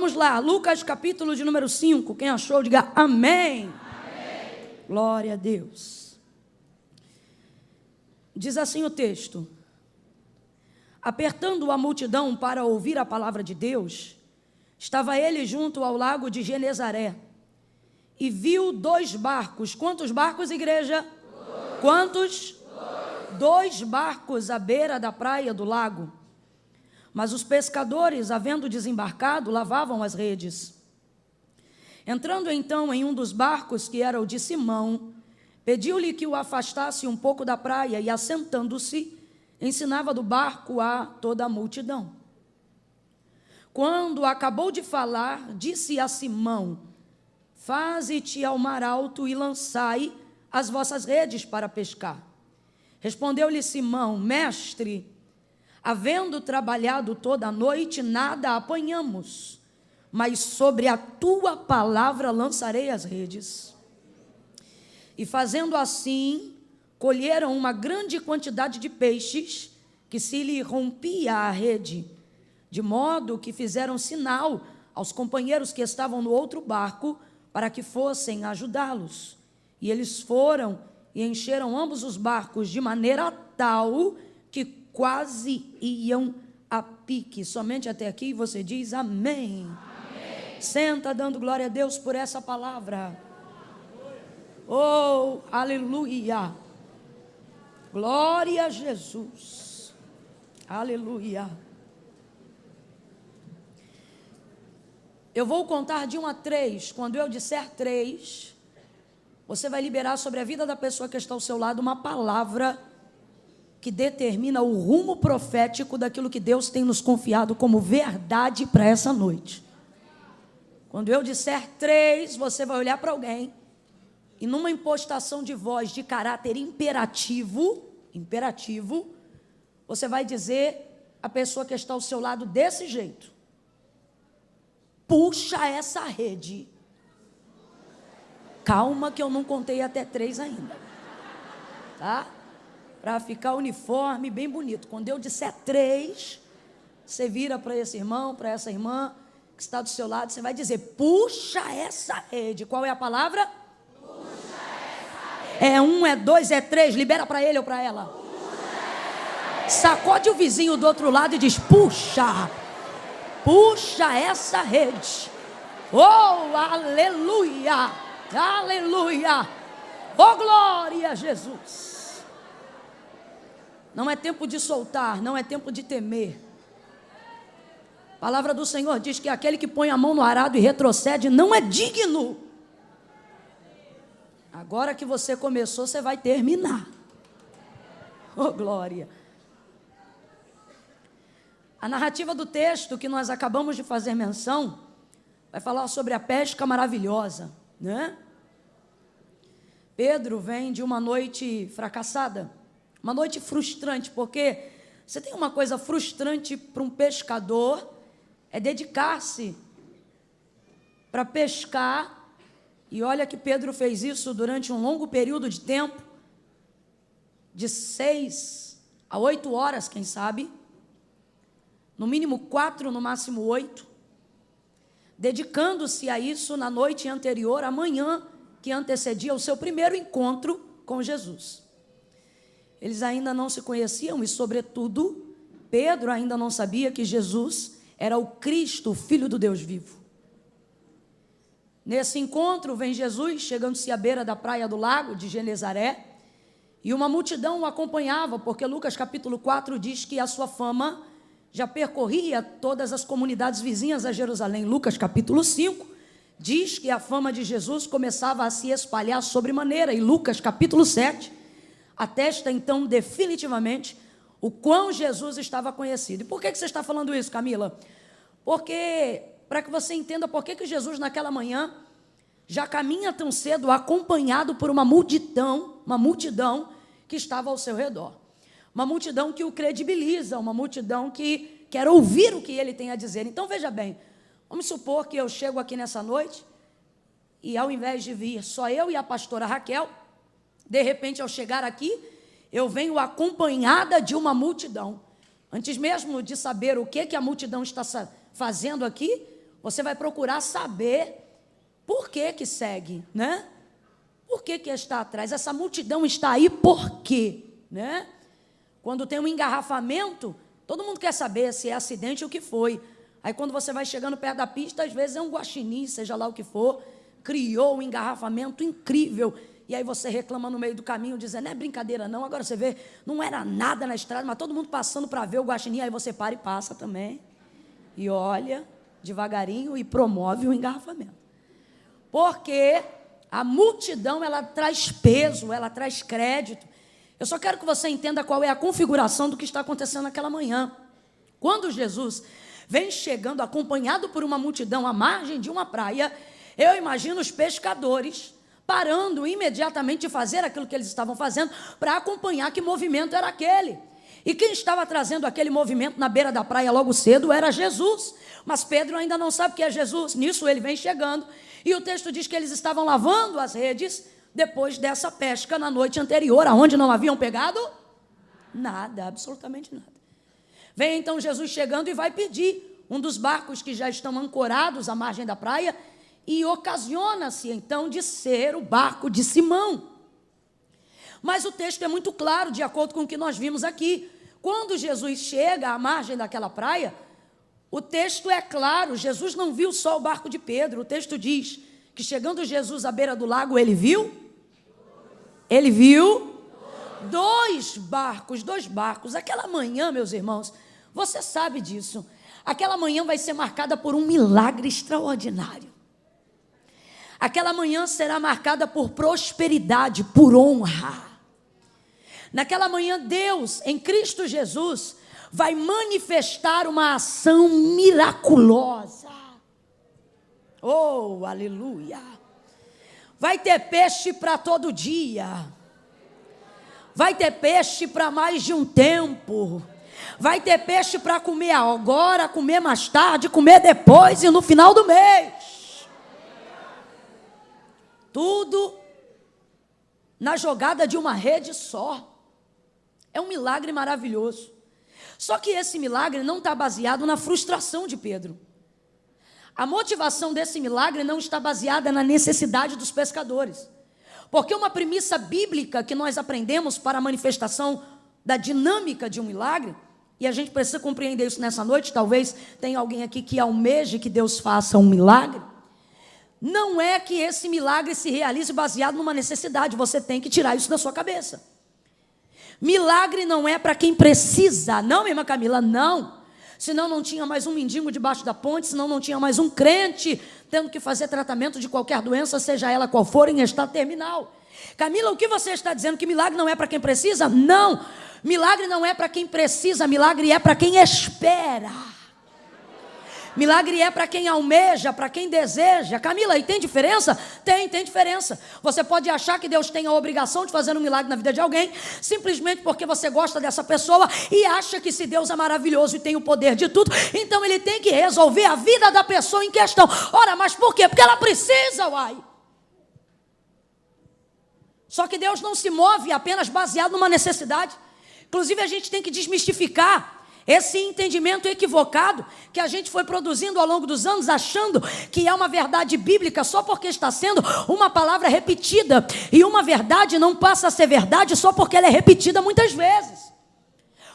Vamos lá, Lucas capítulo de número 5, quem achou, diga amém. Amém. Glória a Deus. Diz assim o texto: apertando a multidão para ouvir a palavra de Deus, estava ele junto ao lago de Genezaré, e viu 2 barcos. Quantos barcos, igreja? 2. Quantos? 2 barcos à beira da praia do lago. Mas os pescadores, havendo desembarcado, lavavam as redes. Entrando então em um dos barcos, que era o de Simão, pediu-lhe que o afastasse um pouco da praia, e assentando-se, ensinava do barco a toda a multidão. Quando acabou de falar, disse a Simão: faze-te ao mar alto e lançai as vossas redes para pescar. Respondeu-lhe Simão: mestre, havendo trabalhado toda a noite, nada apanhamos, mas sobre a tua palavra lançarei as redes. E fazendo assim, colheram uma grande quantidade de peixes, que se lhe rompia a rede, de modo que fizeram sinal aos companheiros que estavam no outro barco, para que fossem ajudá-los. E eles foram e encheram ambos os barcos, de maneira tal que quase iam a pique. Somente até aqui você diz amém. Amém. Senta dando glória a Deus por essa palavra. Oh, aleluia. Glória a Jesus. Aleluia. Eu vou contar de 1 a 3. Quando eu disser 3, você vai liberar sobre a vida da pessoa que está ao seu lado uma palavra que determina o rumo profético daquilo que Deus tem nos confiado como verdade para essa noite. Quando eu disser 3, você vai olhar para alguém e numa impostação de voz de caráter imperativo, você vai dizer à pessoa que está ao seu lado desse jeito: puxa essa rede. Calma que eu não contei até 3 ainda, tá? Para ficar uniforme, bem bonito. Quando eu disser 3, você vira para esse irmão, para essa irmã que está do seu lado, você vai dizer: puxa essa rede. Qual é a palavra? Puxa essa rede. É 1, é 2, é 3, libera para ele ou para ela. Puxa essa rede. Sacode o vizinho do outro lado e diz: puxa essa rede. Oh, aleluia, aleluia, oh glória a Jesus. Não é tempo de soltar, não é tempo de temer. A palavra do Senhor diz que aquele que põe a mão no arado e retrocede não é digno. Agora que você começou, você vai terminar. Oh, glória. A narrativa do texto que nós acabamos de fazer menção vai falar sobre a pesca maravilhosa, né? Pedro vem de uma noite fracassada. Uma noite frustrante, porque você tem uma coisa frustrante para um pescador, é dedicar-se para pescar. E olha que Pedro fez isso durante um longo período de tempo, de 6 a 8 horas, quem sabe, no mínimo 4, no máximo 8, dedicando-se a isso na noite anterior, a manhã que antecedia o seu primeiro encontro com Jesus. Eles ainda não se conheciam e, sobretudo, Pedro ainda não sabia que Jesus era o Cristo, o Filho do Deus vivo. Nesse encontro, vem Jesus, chegando-se à beira da praia do lago de Genezaré, e uma multidão o acompanhava, porque Lucas capítulo 4 diz que a sua fama já percorria todas as comunidades vizinhas a Jerusalém. Lucas capítulo 5 diz que a fama de Jesus começava a se espalhar sobremaneira, e Lucas capítulo 7 atesta então definitivamente o quão Jesus estava conhecido. E por que você está falando isso, Camila? Porque, para que você entenda por que Jesus naquela manhã já caminha tão cedo acompanhado por uma multidão que estava ao seu redor. Uma multidão que o credibiliza, uma multidão que quer ouvir o que ele tem a dizer. Então veja bem, vamos supor que eu chego aqui nessa noite e ao invés de vir só eu e a pastora Raquel, de repente, ao chegar aqui, eu venho acompanhada de uma multidão. Antes mesmo de saber o que a multidão está fazendo aqui, você vai procurar saber por que segue, né? Por que está atrás? Essa multidão está aí por quê, né? Quando tem um engarrafamento, todo mundo quer saber se é acidente ou o que foi. Aí quando você vai chegando perto da pista, às vezes é um guaxinim, seja lá o que for, criou um engarrafamento incrível. E aí você reclama no meio do caminho, dizendo, não é brincadeira não, agora você vê, não era nada na estrada, mas todo mundo passando para ver o guaxinim, aí você para e passa também. E olha, devagarinho, e promove o engarrafamento. Porque a multidão, ela traz peso, ela traz crédito. Eu só quero que você entenda qual é a configuração do que está acontecendo naquela manhã. Quando Jesus vem chegando acompanhado por uma multidão à margem de uma praia, eu imagino os pescadores parando imediatamente de fazer aquilo que eles estavam fazendo para acompanhar que movimento era aquele. E quem estava trazendo aquele movimento na beira da praia logo cedo era Jesus. Mas Pedro ainda não sabe o que é Jesus. Nisso ele vem chegando. E o texto diz que eles estavam lavando as redes depois dessa pesca na noite anterior, aonde não haviam pegado nada, absolutamente nada. Vem então Jesus chegando e vai pedir um dos barcos que já estão ancorados à margem da praia, e ocasiona-se então de ser o barco de Simão. Mas o texto é muito claro, de acordo com o que nós vimos aqui. Quando Jesus chega à margem daquela praia, o texto é claro, Jesus não viu só o barco de Pedro. O texto diz que chegando Jesus à beira do lago, ele viu dois barcos. Aquela manhã, meus irmãos, você sabe disso. Aquela manhã vai ser marcada por um milagre extraordinário. Aquela manhã será marcada por prosperidade, por honra. Naquela manhã, Deus, em Cristo Jesus, vai manifestar uma ação miraculosa. Oh, aleluia! Vai ter peixe para todo dia. Vai ter peixe para mais de um tempo. Vai ter peixe para comer agora, comer mais tarde, comer depois e no final do mês. Tudo na jogada de uma rede só. É um milagre maravilhoso. Só que esse milagre não está baseado na frustração de Pedro. A motivação desse milagre não está baseada na necessidade dos pescadores. Porque uma premissa bíblica que nós aprendemos para a manifestação da dinâmica de um milagre, e a gente precisa compreender isso nessa noite, talvez tenha alguém aqui que almeje que Deus faça um milagre, não é que esse milagre se realize baseado numa necessidade, você tem que tirar isso da sua cabeça. Milagre não é para quem precisa, não, minha irmã Camila, não. Senão não tinha mais um mendigo debaixo da ponte, senão não tinha mais um crente tendo que fazer tratamento de qualquer doença, seja ela qual for, em estado terminal. Camila, o que você está dizendo? Que milagre não é para quem precisa? Não, milagre não é para quem precisa, milagre é para quem espera. Milagre é para quem almeja, para quem deseja. Camila, e tem diferença? Tem diferença. Você pode achar que Deus tem a obrigação de fazer um milagre na vida de alguém, simplesmente porque você gosta dessa pessoa e acha que se Deus é maravilhoso e tem o poder de tudo, então Ele tem que resolver a vida da pessoa em questão. Ora, mas por quê? Porque ela precisa, uai. Só que Deus não se move apenas baseado numa necessidade. Inclusive a gente tem que desmistificar esse entendimento equivocado que a gente foi produzindo ao longo dos anos, achando que é uma verdade bíblica só porque está sendo uma palavra repetida. E uma verdade não passa a ser verdade só porque ela é repetida muitas vezes.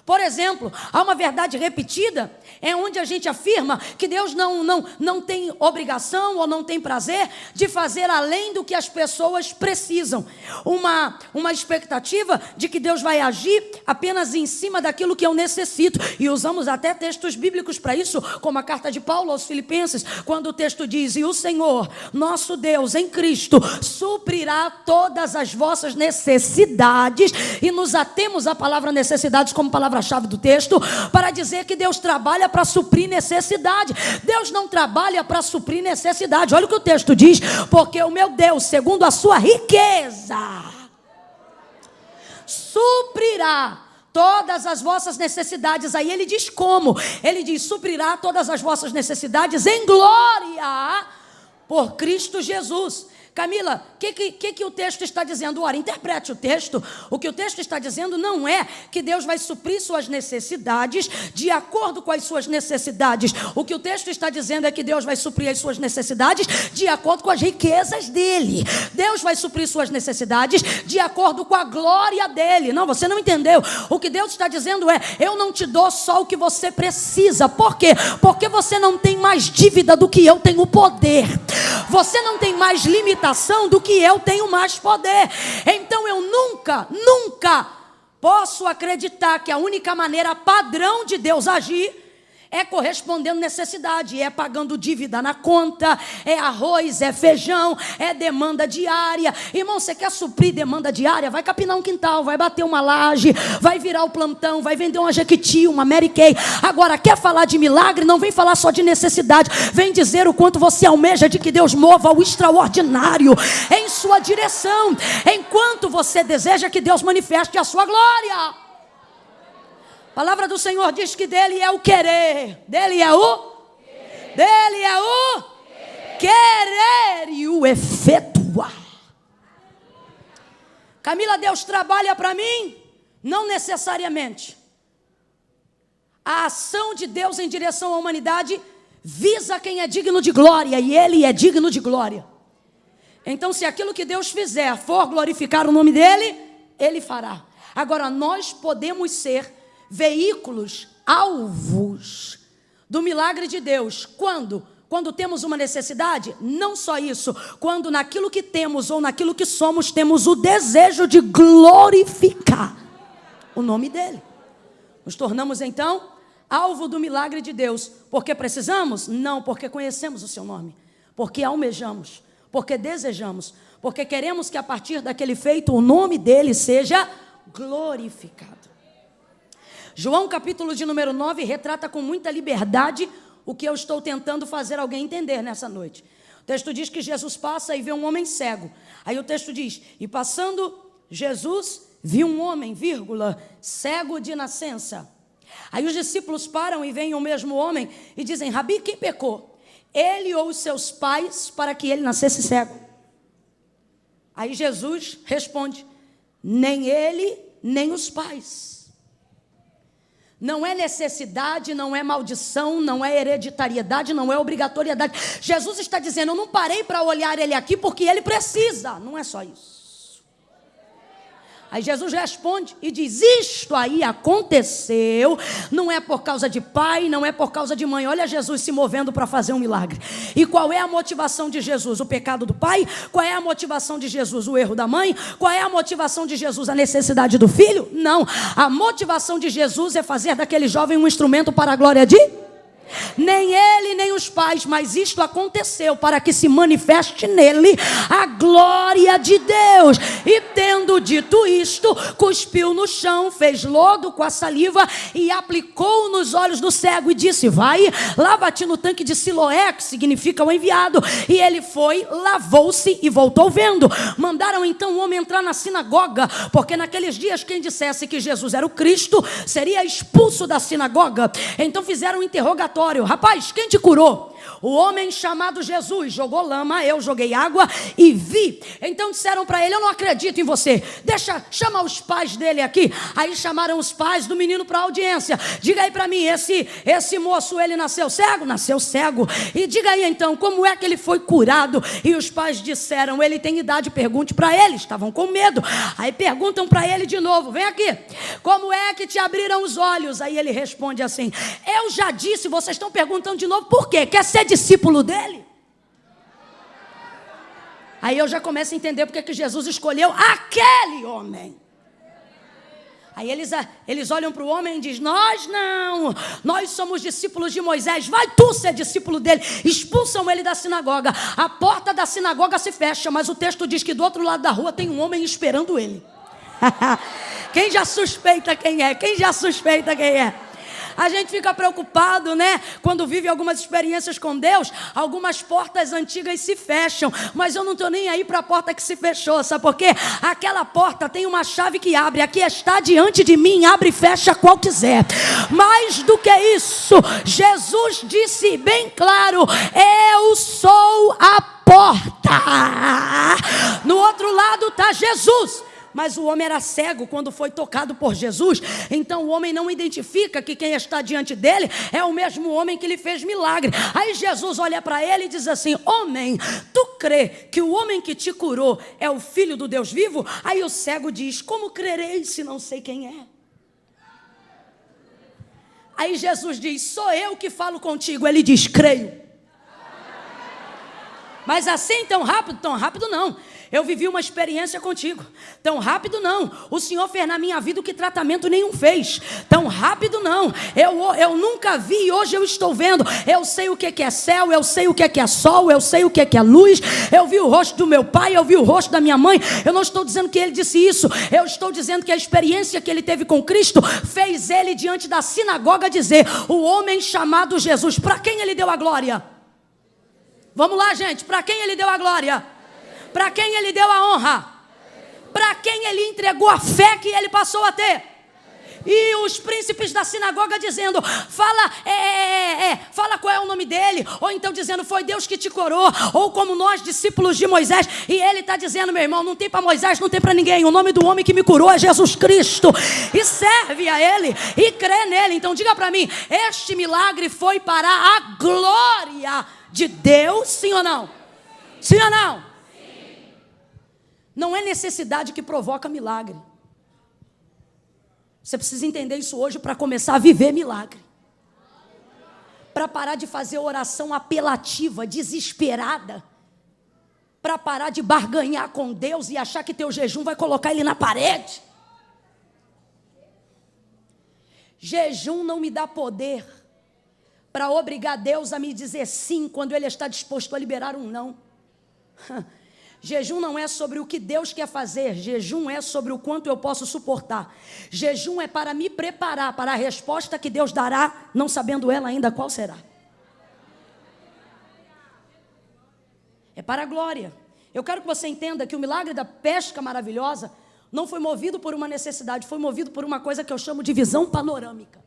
Por exemplo, há uma verdade repetida, é onde a gente afirma que Deus não tem obrigação ou não tem prazer de fazer além do que as pessoas precisam. Uma expectativa de que Deus vai agir apenas em cima daquilo que eu necessito. E usamos até textos bíblicos para isso, como a carta de Paulo aos Filipenses, quando o texto diz: e o Senhor, nosso Deus, em Cristo, suprirá todas as vossas necessidades. E nos atemos à palavra necessidades como palavra-chave do texto, para dizer que Deus trabalha para suprir necessidade. Deus não trabalha para suprir necessidade. Olha o que o texto diz: porque o meu Deus, segundo a sua riqueza, suprirá todas as vossas necessidades. Aí ele diz como? Ele diz: suprirá todas as vossas necessidades em glória por Cristo Jesus. Camila, o que o texto está dizendo? Ora, interprete o texto. O que o texto está dizendo não é que Deus vai suprir suas necessidades de acordo com as suas necessidades. O que o texto está dizendo é que Deus vai suprir as suas necessidades de acordo com as riquezas dele. Deus vai suprir suas necessidades de acordo com a glória dele. Não, você não entendeu. O que Deus está dizendo é: eu não te dou só o que você precisa. Por quê? Porque você não tem mais dívida do que eu tenho poder. Você não tem mais limitação do que eu tenho mais poder. Então eu nunca posso acreditar que a única maneira padrão de Deus agir é correspondendo necessidade, é pagando dívida na conta, é arroz, é feijão, é demanda diária. Irmão, você quer suprir demanda diária? Vai capinar um quintal, vai bater uma laje, vai virar o plantão, vai vender uma Jequiti, uma Mary Kay. Agora, quer falar de milagre? Não vem falar só de necessidade, vem dizer o quanto você almeja de que Deus mova o extraordinário em sua direção, enquanto você deseja que Deus manifeste a sua glória. A palavra do Senhor diz que dele é o querer, dele é o querer e o efetuar. Camila, Deus trabalha para mim? Não necessariamente. A ação de Deus em direção à humanidade visa quem é digno de glória, e ele é digno de glória. Então, se aquilo que Deus fizer for glorificar o nome dele, ele fará. Agora, nós podemos ser veículos, alvos do milagre de Deus. Quando temos uma necessidade, não só isso, quando naquilo que temos ou naquilo que somos, temos o desejo de glorificar o nome dele. Nos tornamos então alvo do milagre de Deus. Porque precisamos? Não, porque conhecemos o seu nome, porque almejamos, porque desejamos, porque queremos que a partir daquele feito o nome dele seja glorificado. João capítulo de número 9 retrata com muita liberdade o que eu estou tentando fazer alguém entender nessa noite. O texto diz que Jesus passa e vê um homem cego. Aí o texto diz: e passando Jesus viu um homem, cego de nascença. Aí os discípulos param e veem o mesmo homem e dizem: Rabi, quem pecou? Ele ou os seus pais para que ele nascesse cego? Aí Jesus responde: nem ele, nem os pais. Não é necessidade, não é maldição, não é hereditariedade, não é obrigatoriedade. Jesus está dizendo: eu não parei para olhar ele aqui porque ele precisa. Não é só isso. Aí Jesus responde e diz: isto aí aconteceu, não é por causa de pai, não é por causa de mãe. Olha Jesus se movendo para fazer um milagre. E qual é a motivação de Jesus? O pecado do pai? Qual é a motivação de Jesus? O erro da mãe? Qual é a motivação de Jesus? A necessidade do filho? Não. A motivação de Jesus é fazer daquele jovem um instrumento para a glória de... Nem ele, nem os pais, mas isto aconteceu para que se manifeste nele a glória de Deus. E tendo dito isto, cuspiu no chão, fez lodo com a saliva e aplicou nos olhos do cego e disse: vai, lava-te no tanque de Siloé, que significa o enviado. E ele foi, lavou-se e voltou vendo. Mandaram então o homem entrar na sinagoga, porque naqueles dias quem dissesse que Jesus era o Cristo seria expulso da sinagoga. Então fizeram um interrogatório: rapaz, quem te curou? O homem chamado Jesus jogou lama, eu joguei água e vi. Então disseram para ele: eu não acredito em você, chama os pais dele aqui. Aí chamaram os pais do menino para a audiência. Diga aí para mim, esse moço, ele nasceu cego? Nasceu cego. E diga aí então, como é que ele foi curado? E os pais disseram: ele tem idade, pergunte para ele. Estavam com medo. Aí perguntam para ele de novo: vem aqui, como é que te abriram os olhos? Aí ele responde assim: eu já disse, vocês estão perguntando de novo por quê? Quer ser discípulo dele? Aí eu já começo a entender porque que Jesus escolheu aquele homem. Aí eles olham para o homem e dizem: nós não, nós somos discípulos de Moisés, vai tu ser discípulo dele. Expulsam ele da sinagoga. A porta da sinagoga se fecha, mas o texto diz que do outro lado da rua tem um homem esperando ele. Quem já suspeita quem é? Quem já suspeita quem é? A gente fica preocupado, né? Quando vive algumas experiências com Deus, algumas portas antigas se fecham. Mas eu não estou nem aí para a porta que se fechou, sabe por quê? Aquela porta tem uma chave que abre. Aqui está diante de mim, abre e fecha qual quiser. Mais do que isso, Jesus disse bem claro: eu sou a porta. No outro lado está Jesus. Mas o homem era cego quando foi tocado por Jesus. Então o homem não identifica que quem está diante dele é o mesmo homem que lhe fez milagre. Aí Jesus olha para ele e diz assim: homem, tu crê que o homem que te curou é o Filho do Deus vivo? Aí o cego diz: como crerei se não sei quem é? Aí Jesus diz: sou eu que falo contigo. Ele diz: creio. Mas assim tão rápido não. Eu vivi uma experiência contigo. Tão rápido não. O Senhor fez na minha vida o que tratamento nenhum fez. Tão rápido não. Eu nunca vi e hoje eu estou vendo. Eu sei o que é céu, eu sei o que é sol, eu sei o que é luz. Eu vi o rosto do meu pai, eu vi o rosto da minha mãe. Eu não estou dizendo que ele disse isso. Eu estou dizendo que a experiência que ele teve com Cristo fez ele diante da sinagoga dizer: o homem chamado Jesus. Para quem ele deu a glória? Vamos lá, gente. Para quem ele deu a glória? Para quem ele deu a honra? Para quem ele entregou a fé que ele passou a ter? E os príncipes da sinagoga dizendo: fala qual é o nome dele. Ou então dizendo: foi Deus que te curou. Ou como nós, discípulos de Moisés. E ele está dizendo: meu irmão, não tem para Moisés, não tem para ninguém. O nome do homem que me curou é Jesus Cristo. E serve a ele e crê nele. Então diga para mim: este milagre foi para a glória de Deus, sim ou não? Sim ou não? Não é necessidade que provoca milagre. Você precisa entender isso hoje para começar a viver milagre. Para parar de fazer oração apelativa, desesperada. Para parar de barganhar com Deus e achar que teu jejum vai colocar ele na parede. Jejum não me dá poder para obrigar Deus a me dizer sim quando Ele está disposto a liberar um não. Jejum não é sobre o que Deus quer fazer. Jejum é sobre o quanto eu posso suportar. Jejum é para me preparar para a resposta que Deus dará, não sabendo ela ainda qual será. É para a glória. Eu quero que você entenda que o milagre da pesca maravilhosa não foi movido por uma necessidade, foi movido por uma coisa que eu chamo de visão panorâmica.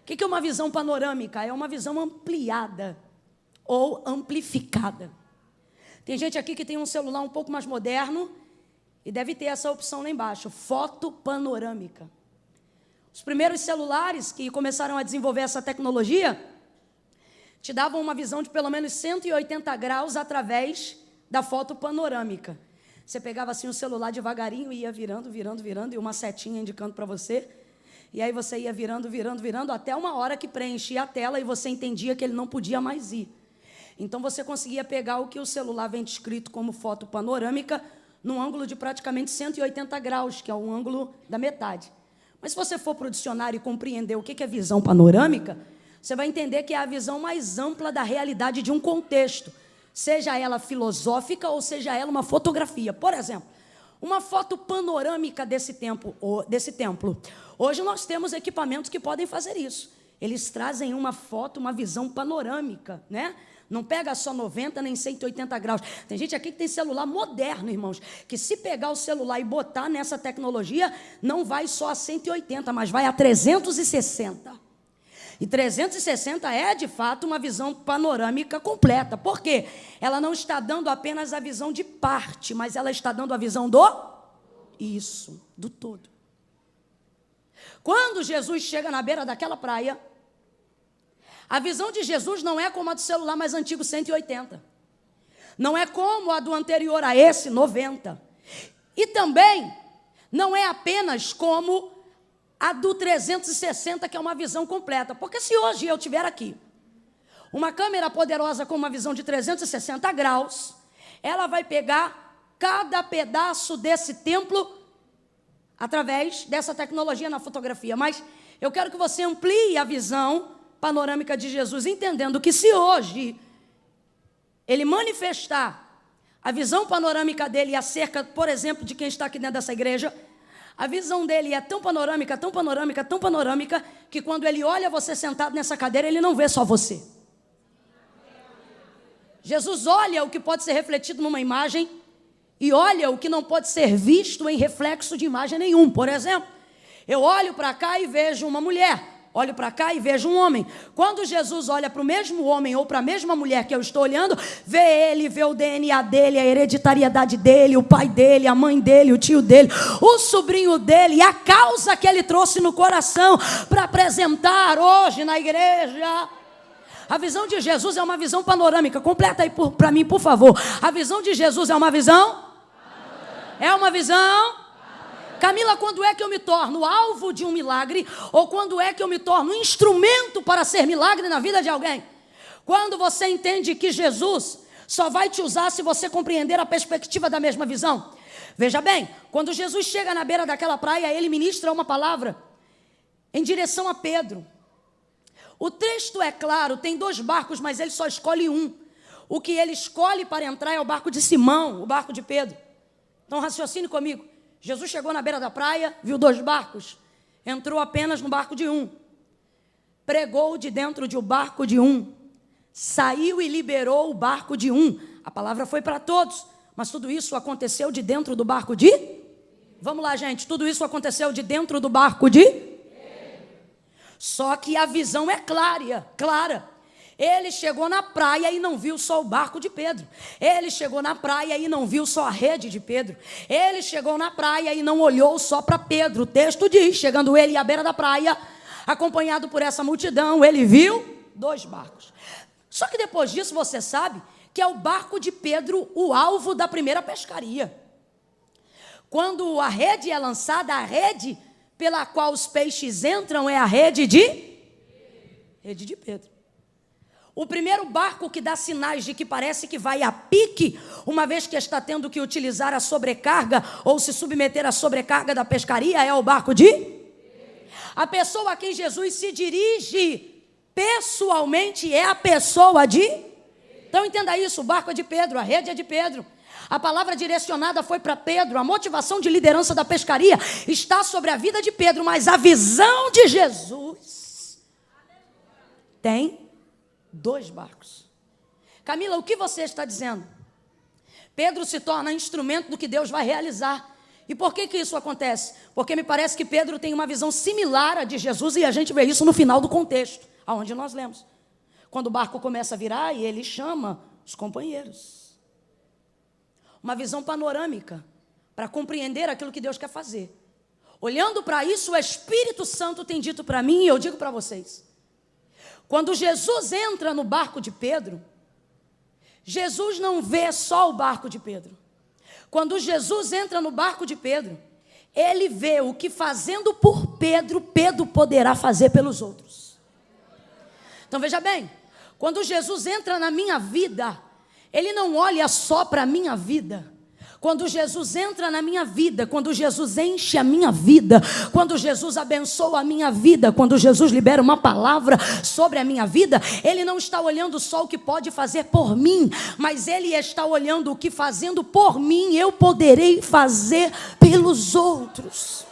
O que é uma visão panorâmica? É uma visão ampliada ou amplificada. Tem gente aqui que tem um celular um pouco mais moderno e deve ter essa opção lá embaixo, foto panorâmica. Os primeiros celulares que começaram a desenvolver essa tecnologia te davam uma visão de pelo menos 180 graus através da foto panorâmica. Você pegava assim o celular devagarinho e ia virando, e uma setinha indicando para você. E aí você ia virando, até uma hora que preenchia a tela e você entendia que ele não podia mais ir. Então você conseguia pegar o que o celular vem descrito como foto panorâmica num ângulo de praticamente 180 graus, que é um ângulo da metade. Mas se você for para o dicionário e compreender o que é visão panorâmica, você vai entender que é a visão mais ampla da realidade de um contexto, seja ela filosófica ou seja ela uma fotografia. Por exemplo, uma foto panorâmica desse templo. Hoje nós temos equipamentos que podem fazer isso. Eles trazem uma foto, uma visão panorâmica, né? Não pega só 90 nem 180 graus. Tem gente aqui que tem celular moderno, irmãos, que se pegar o celular e botar nessa tecnologia, não vai só a 180, mas vai a 360. E 360 é, de fato, uma visão panorâmica completa. Por quê? Ela não está dando apenas a visão de parte, mas ela está dando a visão do todo. Quando Jesus chega na beira daquela praia, a visão de Jesus não é como a do celular mais antigo, 180. Não é como a do anterior a esse, 90. E também não é apenas como a do 360, que é uma visão completa. Porque se hoje eu tiver aqui uma câmera poderosa com uma visão de 360 graus, ela vai pegar cada pedaço desse templo através dessa tecnologia na fotografia. Mas eu quero que você amplie a visão panorâmica de Jesus, entendendo que se hoje ele manifestar a visão panorâmica dele acerca, por exemplo, de quem está aqui dentro dessa igreja, A visão dele é tão panorâmica, tão panorâmica, tão panorâmica, que quando ele olha você sentado nessa cadeira, ele não vê só você. Jesus olha o que pode ser refletido numa imagem e olha o que não pode ser visto em reflexo de imagem nenhum. Por exemplo, eu olho para cá e vejo uma mulher, olho para cá e vejo um homem. Quando Jesus olha para o mesmo homem ou para a mesma mulher que eu estou olhando, vê ele, vê o DNA dele, a hereditariedade dele, o pai dele, a mãe dele, o tio dele, o sobrinho dele e a causa que ele trouxe no coração para apresentar hoje na igreja. A visão de Jesus é uma visão panorâmica. Completa aí para mim, por favor. A visão de Jesus é uma visão? É uma visão? Camila, quando é que eu me torno alvo de um milagre? Ou quando é que eu me torno instrumento para ser milagre na vida de alguém? Quando você entende que Jesus só vai te usar se você compreender a perspectiva da mesma visão. Veja bem, quando Jesus chega na beira daquela praia, ele ministra uma palavra em direção a Pedro. O texto é claro, tem 2 barcos, mas ele só escolhe um. O que ele escolhe para entrar é o barco de Simão, o barco de Pedro. Então raciocine comigo. Jesus chegou na beira da praia, viu 2 barcos, entrou apenas no barco de um. Pregou de dentro de um barco de um. Saiu e liberou o barco de um. A palavra foi para todos, mas tudo isso aconteceu de dentro do barco de? Vamos lá, gente, tudo isso aconteceu de dentro do barco de? Só que a visão é clara. Ele chegou na praia e não viu só o barco de Pedro. Ele chegou na praia e não viu só a rede de Pedro. Ele chegou na praia e não olhou só para Pedro. O texto diz, chegando ele à beira da praia, acompanhado por essa multidão, ele viu 2 barcos. Só que depois disso você sabe que é o barco de Pedro o alvo da primeira pescaria. Quando a rede é lançada, a rede pela qual os peixes entram é a rede de Pedro. O primeiro barco que dá sinais de que parece que vai a pique, uma vez que está tendo que utilizar a sobrecarga ou se submeter à sobrecarga da pescaria, é o barco de? A pessoa a quem Jesus se dirige pessoalmente é a pessoa de? Então entenda isso, o barco é de Pedro, a rede é de Pedro. A palavra direcionada foi para Pedro, a motivação de liderança da pescaria está sobre a vida de Pedro, mas a visão de Jesus tem 2 barcos. Camila, o que você está dizendo? Pedro se torna instrumento do que Deus vai realizar. E por que isso acontece? Porque me parece que Pedro tem uma visão similar à de Jesus e a gente vê isso no final do contexto, aonde nós lemos. Quando o barco começa a virar e ele chama os companheiros. Uma visão panorâmica para compreender aquilo que Deus quer fazer. Olhando para isso, o Espírito Santo tem dito para mim, e eu digo para vocês. Quando Jesus entra no barco de Pedro, Jesus não vê só o barco de Pedro. Quando Jesus entra no barco de Pedro, ele vê o que fazendo por Pedro, Pedro poderá fazer pelos outros. Então veja bem, quando Jesus entra na minha vida, ele não olha só para a minha vida. Quando Jesus entra na minha vida, quando Jesus enche a minha vida, quando Jesus abençoa a minha vida, quando Jesus libera uma palavra sobre a minha vida, ele não está olhando só o que pode fazer por mim, mas ele está olhando o que fazendo por mim eu poderei fazer pelos outros.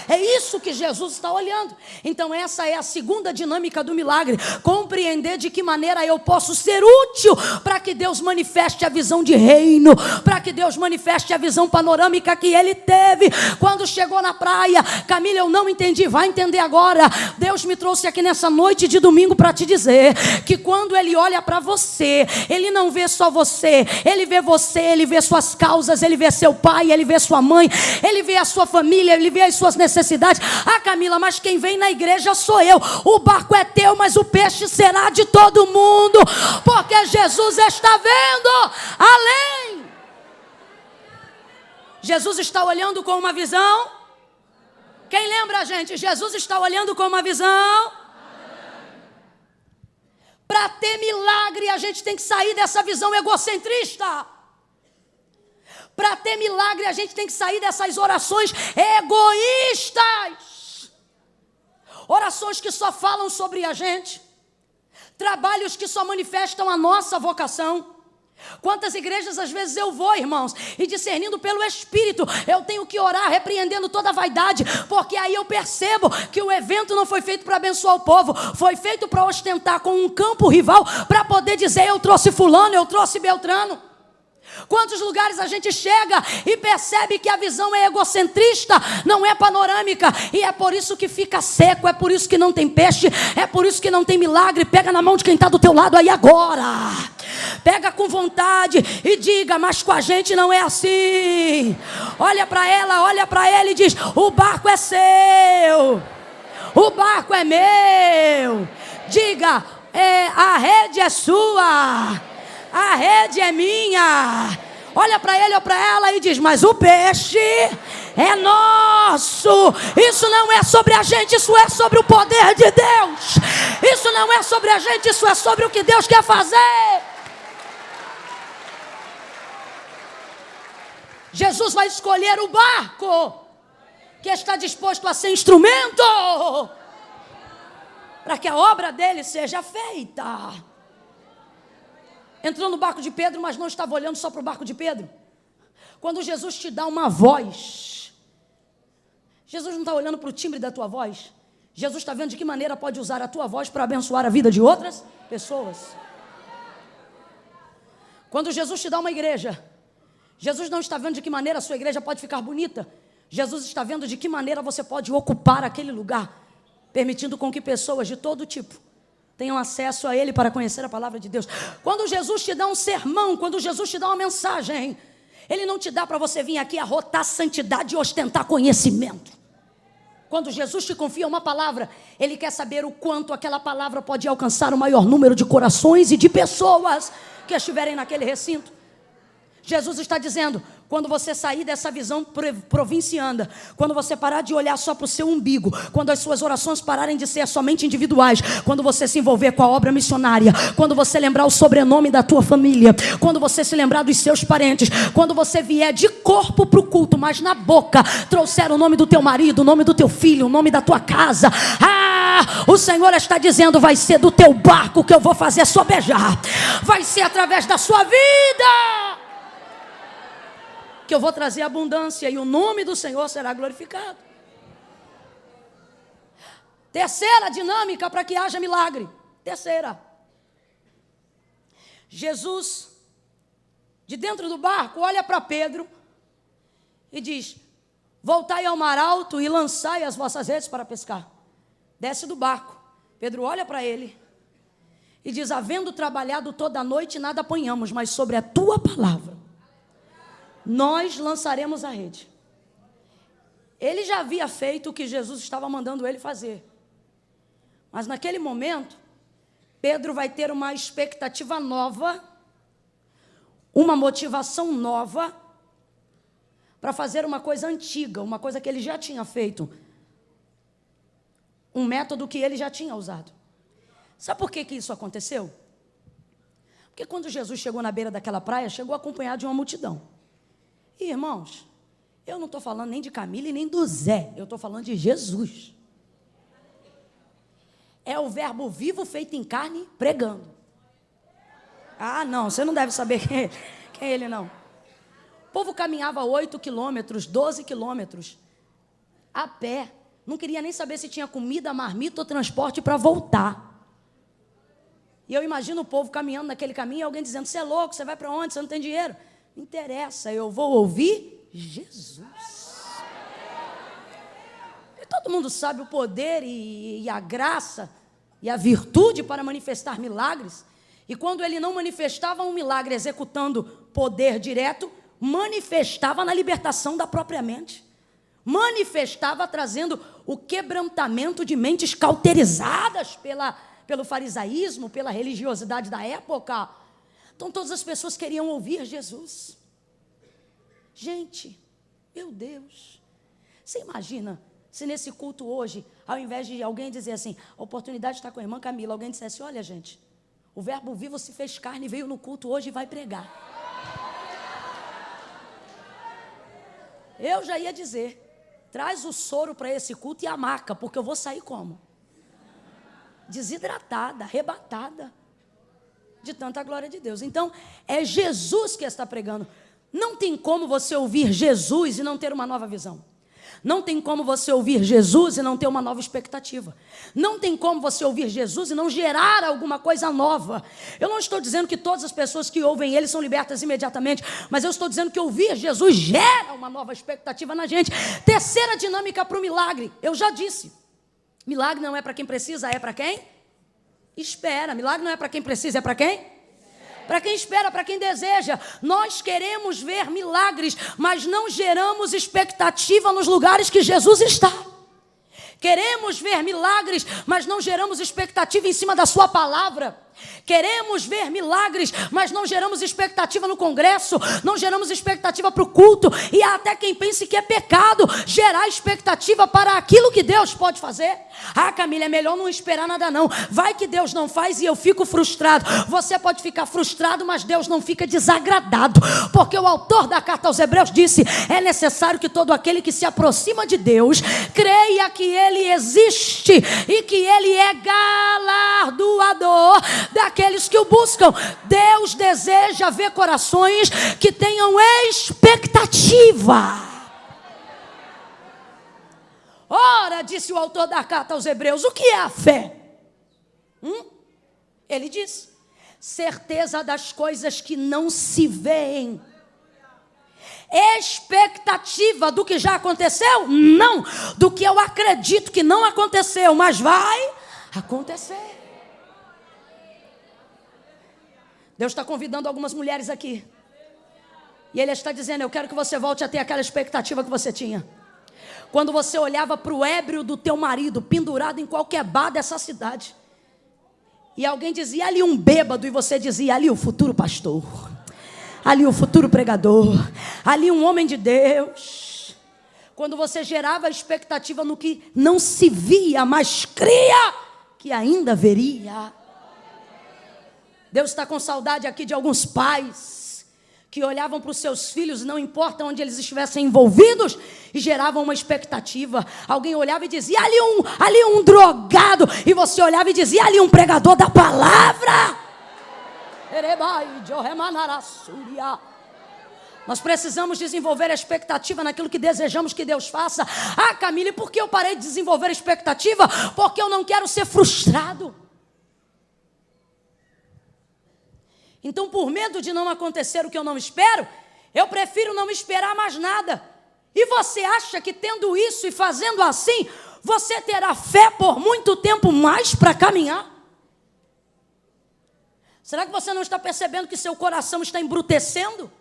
É isso que Jesus está olhando. Então essa é a segunda dinâmica do milagre. Compreender de que maneira eu posso ser útil para que Deus manifeste a visão de reino, para que Deus manifeste a visão panorâmica que ele teve quando chegou na praia. Camila, eu não entendi, vai entender agora. Deus me trouxe aqui nessa noite de domingo para te dizer que quando ele olha para você, ele não vê só você, ele vê suas causas, ele vê seu pai, ele vê sua mãe, ele vê a sua família, ele vê as suas necessidades. Ah, Camila, mas quem vem na igreja sou eu. O barco é teu, mas o peixe será de todo mundo, porque Jesus está vendo além. Jesus está olhando com uma visão. Quem lembra, gente? Jesus está olhando com uma visão. Para ter milagre, a gente tem que sair dessa visão egocentrista. Para ter milagre, a gente tem que sair dessas orações egoístas. Orações que só falam sobre a gente. Trabalhos que só manifestam a nossa vocação. Quantas igrejas às vezes eu vou, irmãos, e discernindo pelo Espírito, eu tenho que orar repreendendo toda a vaidade, porque aí eu percebo que o evento não foi feito para abençoar o povo, foi feito para ostentar com um campo rival, para poder dizer: eu trouxe fulano, eu trouxe Beltrano. Quantos lugares a gente chega e percebe que a visão é egocentrista, não é panorâmica, e é por isso que fica seco, é por isso que não tem peixe, é por isso que não tem milagre. Pega na mão de quem está do teu lado aí agora, pega com vontade e diga: mas com a gente não é assim. Olha para ela, olha para ele e diz: o barco é seu, o barco é meu. Diga: a rede é sua, a rede é minha. Olha para ele ou para ela e diz: mas o peixe é nosso. Isso não é sobre a gente, isso é sobre o poder de Deus. Isso não é sobre a gente, isso é sobre o que Deus quer fazer. Jesus vai escolher o barco que está disposto a ser instrumento para que a obra dele seja feita. Entrou no barco de Pedro, mas não estava olhando só para o barco de Pedro. Quando Jesus te dá uma voz, Jesus não está olhando para o timbre da tua voz. Jesus está vendo de que maneira pode usar a tua voz para abençoar a vida de outras pessoas. Quando Jesus te dá uma igreja, Jesus não está vendo de que maneira a sua igreja pode ficar bonita. Jesus está vendo de que maneira você pode ocupar aquele lugar, permitindo com que pessoas de todo tipo tenham acesso a ele para conhecer a palavra de Deus. Quando Jesus te dá um sermão, quando Jesus te dá uma mensagem, ele não te dá para você vir aqui arrotar santidade e ostentar conhecimento. Quando Jesus te confia uma palavra, ele quer saber o quanto aquela palavra pode alcançar o maior número de corações e de pessoas que estiverem naquele recinto. Jesus está dizendo: quando você sair dessa visão provinciana, quando você parar de olhar só para o seu umbigo, quando as suas orações pararem de ser somente individuais, quando você se envolver com a obra missionária, quando você lembrar o sobrenome da tua família, quando você se lembrar dos seus parentes, quando você vier de corpo para o culto, mas na boca trouxer o nome do teu marido, o nome do teu filho, o nome da tua casa, o Senhor está dizendo: vai ser do teu barco que eu vou fazer sobejar, vai ser através da sua vida que eu vou trazer abundância e o nome do Senhor será glorificado. Terceira dinâmica para que haja milagre. Terceira. Jesus, de dentro do barco, olha para Pedro e diz: voltai ao mar alto e lançai as vossas redes para pescar. Desce do barco. Pedro olha para ele e diz: havendo trabalhado toda a noite, nada apanhamos, mas sobre a tua palavra nós lançaremos a rede. Ele já havia feito o que Jesus estava mandando ele fazer. Mas naquele momento, Pedro vai ter uma expectativa nova, uma motivação nova, para fazer uma coisa antiga, uma coisa que ele já tinha feito, um método que ele já tinha usado. Sabe por que isso aconteceu? Porque quando Jesus chegou na beira daquela praia, chegou acompanhado de uma multidão. E, irmãos, eu não estou falando nem de Camila e nem do Zé, eu estou falando de Jesus. É o verbo vivo feito em carne pregando. Ah, não, você não deve saber quem é ele, não. O povo caminhava 8 quilômetros, 12 quilômetros, a pé. Não queria nem saber se tinha comida, marmita ou transporte para voltar. E eu imagino o povo caminhando naquele caminho e alguém dizendo: você é louco, você vai para onde, você não tem dinheiro. Não interessa, eu vou ouvir Jesus. E todo mundo sabe o poder e a graça e a virtude para manifestar milagres. E quando ele não manifestava um milagre executando poder direto, manifestava na libertação da própria mente. Manifestava trazendo o quebrantamento de mentes cauterizadas pelo farisaísmo, pela religiosidade da época. Então todas as pessoas queriam ouvir Jesus. Gente, meu Deus, você imagina se nesse culto hoje, ao invés de alguém dizer assim: a oportunidade está com a irmã Camila, alguém dissesse: olha gente, o verbo vivo se fez carne, veio no culto hoje e vai pregar. Eu já ia dizer: traz o soro para esse culto e a maca, porque eu vou sair como? Desidratada, arrebatada. de tanta glória de Deus. Então, é Jesus que está pregando. Não tem como você ouvir Jesus e não ter uma nova visão. Não tem como você ouvir Jesus e não ter uma nova expectativa. Não tem como você ouvir Jesus e não gerar alguma coisa nova. Eu não estou dizendo que todas as pessoas que ouvem Ele são libertas imediatamente, mas eu estou dizendo que ouvir Jesus gera uma nova expectativa na gente. Terceira dinâmica para o milagre. Eu já disse, milagre não é para quem precisa, é para quem espera. Milagre não é para quem precisa, é para quem? Para quem espera, para quem deseja. Nós queremos ver milagres, mas não geramos expectativa nos lugares que Jesus está. Queremos ver milagres, mas não geramos expectativa em cima da sua palavra. Queremos ver milagres, mas não geramos expectativa no congresso, não geramos expectativa para o culto, e há até quem pense que é pecado gerar expectativa para aquilo que Deus pode fazer. Ah, Camila, é melhor não esperar nada não, vai que Deus não faz e eu fico frustrado. Você pode ficar frustrado, mas Deus não fica desagradado, porque o autor da carta aos Hebreus disse: é necessário que todo aquele que se aproxima de Deus creia que Ele existe e que Ele é galardoador daqueles que o buscam. Deus deseja ver corações que tenham expectativa. Ora, disse o autor da carta aos Hebreus, o que é a fé? Ele diz: certeza das coisas que não se veem. Expectativa do que já aconteceu? Não. Do que eu acredito que não aconteceu, mas vai acontecer. Deus está convidando algumas mulheres aqui. E Ele está dizendo: eu quero que você volte a ter aquela expectativa que você tinha. Quando você olhava para o ébrio do teu marido pendurado em qualquer bar dessa cidade, e alguém dizia ali um bêbado, e você dizia ali o futuro pastor, ali o futuro pregador, ali um homem de Deus. Quando você gerava expectativa no que não se via, mas cria que ainda veria. Deus está com saudade aqui de alguns pais que olhavam para os seus filhos, não importa onde eles estivessem envolvidos, e geravam uma expectativa. Alguém olhava e dizia: ali um drogado, e você olhava e dizia: ali um pregador da palavra. Nós precisamos desenvolver a expectativa naquilo que desejamos que Deus faça. Ah, Camila, e por que eu parei de desenvolver a expectativa? Porque eu não quero ser frustrado. Então, por medo de não acontecer o que eu não espero, eu prefiro não esperar mais nada. E você acha que tendo isso e fazendo assim, você terá fé por muito tempo mais para caminhar? Será que você não está percebendo que seu coração está embrutecendo?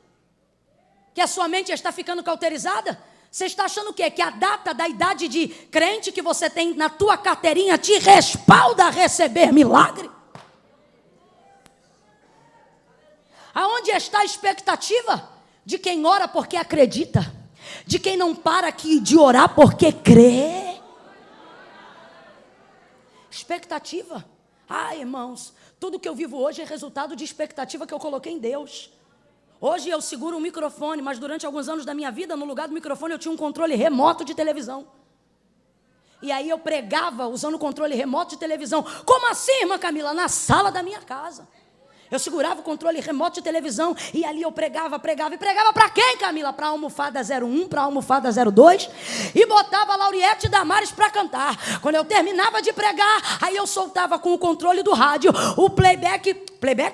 Que a sua mente está ficando cauterizada? Você está achando o quê? Que a data da idade de crente que você tem na tua carteirinha te respalda a receber milagre? Aonde está a expectativa de quem ora porque acredita? De quem não para aqui de orar porque crê? Expectativa. Ah, irmãos, tudo que eu vivo hoje é resultado de expectativa que eu coloquei em Deus. Hoje eu seguro um microfone, mas durante alguns anos da minha vida, no lugar do microfone eu tinha um controle remoto de televisão. E aí eu pregava usando o controle remoto de televisão. Como assim, irmã Camila? Na sala da minha casa. Eu segurava o controle remoto de televisão e ali eu pregava. E pregava para quem, Camila? Para a almofada 01, para a almofada 02. E botava a Lauriette e Damares para cantar. Quando eu terminava de pregar, aí eu soltava com o controle do rádio o playback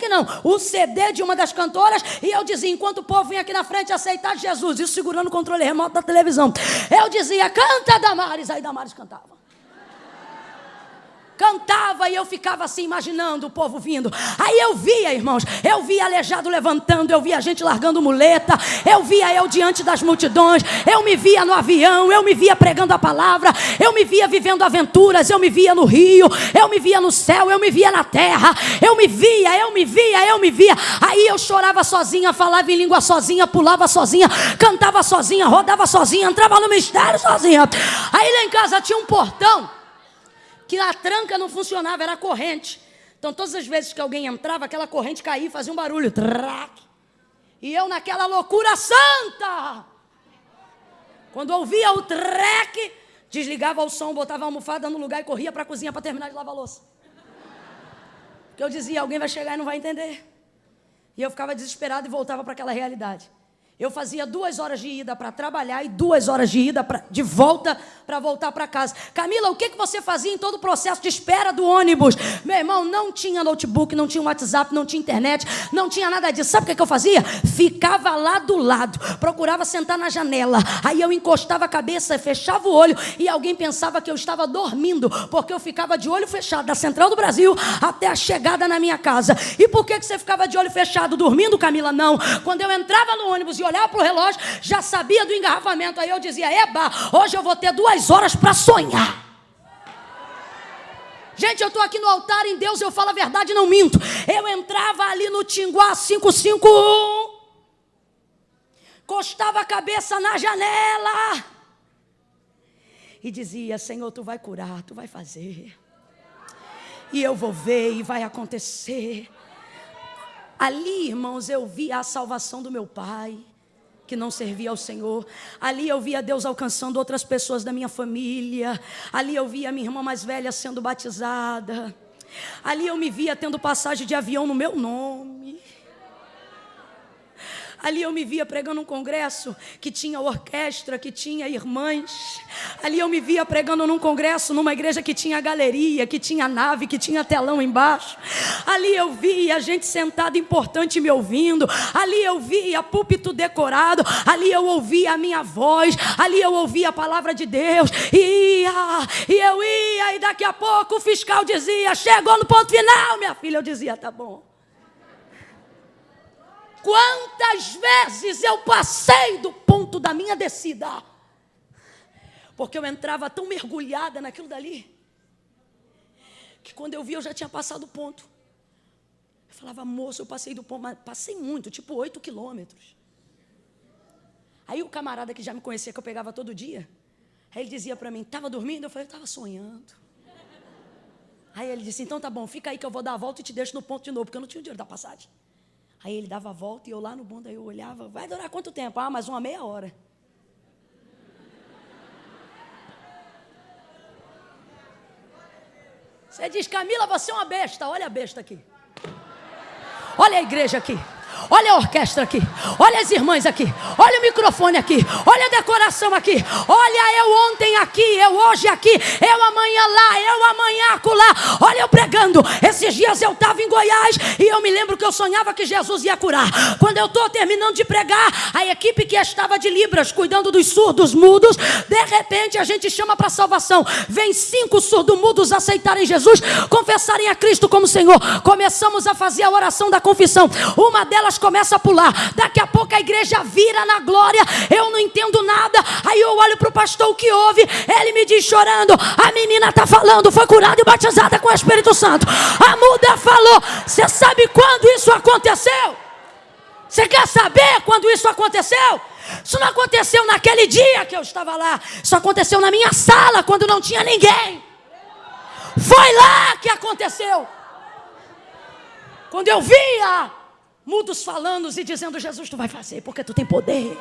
não, o CD de uma das cantoras. E eu dizia, enquanto o povo vinha aqui na frente aceitar Jesus, isso segurando o controle remoto da televisão, eu dizia: canta, Damares. Aí Damares cantava. Cantava e eu ficava assim imaginando o povo vindo. Aí eu via, irmãos, eu via aleijado levantando, eu via gente largando muleta, eu via eu diante das multidões, eu me via no avião, eu me via pregando a palavra, eu me via vivendo aventuras, eu me via no rio, eu me via no céu, eu me via na terra, eu me via. Aí eu chorava sozinha, falava em língua sozinha, pulava sozinha, cantava sozinha, rodava sozinha, entrava no mistério sozinha. Aí lá em casa tinha um portão que a tranca não funcionava, era a corrente. Então todas as vezes que alguém entrava, aquela corrente caía e fazia um barulho. Trac. E eu naquela loucura santa, quando ouvia o treque, desligava o som, botava a almofada no lugar e corria para a cozinha para terminar de lavar a louça. Porque eu dizia, alguém vai chegar e não vai entender. E eu ficava desesperado e voltava para aquela realidade. Eu fazia 2 horas de ida para trabalhar e 2 horas de ida de volta para voltar para casa. Camila, o que você fazia em todo o processo de espera do ônibus? Meu irmão, não tinha notebook, não tinha WhatsApp, não tinha internet, não tinha nada disso. Sabe o que eu fazia? Ficava lá do lado, procurava sentar na janela. Aí eu encostava a cabeça, fechava o olho e alguém pensava que eu estava dormindo, porque eu ficava de olho fechado da Central do Brasil até a chegada na minha casa. E por que você ficava de olho fechado dormindo, Camila? Não. Quando eu entrava no ônibus e olhava para o relógio, já sabia do engarrafamento. Aí eu dizia, eba, hoje eu vou ter 2 horas para sonhar. Gente, eu estou aqui no altar, em Deus eu falo a verdade, não minto. Eu entrava ali no Tinguá 551, encostava a cabeça na janela e dizia, Senhor, tu vai curar, tu vai fazer. E eu vou ver e vai acontecer. Ali, irmãos, eu via a salvação do meu pai, que não servia ao Senhor. Ali eu via Deus alcançando outras pessoas da minha família. Ali eu via minha irmã mais velha sendo batizada. Ali eu me via tendo passagem de avião no meu nome. Ali eu me via pregando um congresso que tinha orquestra, que tinha irmãs. Ali eu me via pregando num congresso, numa igreja que tinha galeria, que tinha nave, que tinha telão embaixo. Ali eu via gente sentada importante me ouvindo. Ali eu via púlpito decorado. Ali eu ouvia a minha voz. Ali eu ouvia a palavra de Deus. E eu ia, e daqui a pouco o fiscal dizia, chegou no ponto final, minha filha. Eu dizia, tá bom. Quantas vezes eu passei do ponto da minha descida, porque eu entrava tão mergulhada naquilo dali, que quando eu vi eu já tinha passado o ponto. Eu falava, moço, eu passei do ponto, mas passei muito, tipo 8 quilômetros. Aí o camarada que já me conhecia, que eu pegava todo dia, aí ele dizia para mim, estava dormindo? Eu falei, eu estava sonhando. Aí ele disse, então tá bom, fica aí que eu vou dar a volta e te deixo no ponto de novo, porque eu não tinha o dinheiro da passagem. Aí ele dava a volta e eu lá no bonde, aí eu olhava, vai durar quanto tempo? Ah, mais uma meia hora. Você diz, Camila, você é uma besta. Olha a besta aqui. Olha a igreja aqui. Olha a orquestra aqui, olha as irmãs aqui, olha o microfone aqui, olha a decoração aqui, olha eu ontem aqui, eu hoje aqui, eu amanhã lá, eu amanhã acolá, olha eu pregando. Esses dias eu estava em Goiás e eu me lembro que eu sonhava que Jesus ia curar. Quando eu estou terminando de pregar, a equipe que estava de Libras, cuidando dos surdos mudos, de repente a gente chama para salvação, vem 5 surdos-mudos aceitarem Jesus, confessarem a Cristo como Senhor. Começamos a fazer a oração da confissão, uma delas começa a pular, daqui a pouco a igreja vira na glória, eu não entendo nada, aí eu olho para o pastor, o que houve? Ele me diz chorando, a menina está falando, foi curada e batizada com o Espírito Santo. A muda falou. Você sabe quando isso aconteceu? Você quer saber quando isso aconteceu? Isso não aconteceu naquele dia que eu estava lá, isso aconteceu na minha sala, quando não tinha ninguém. Foi lá que aconteceu. Quando eu via mudos falando e dizendo, Jesus, tu vai fazer, porque tu tem poder.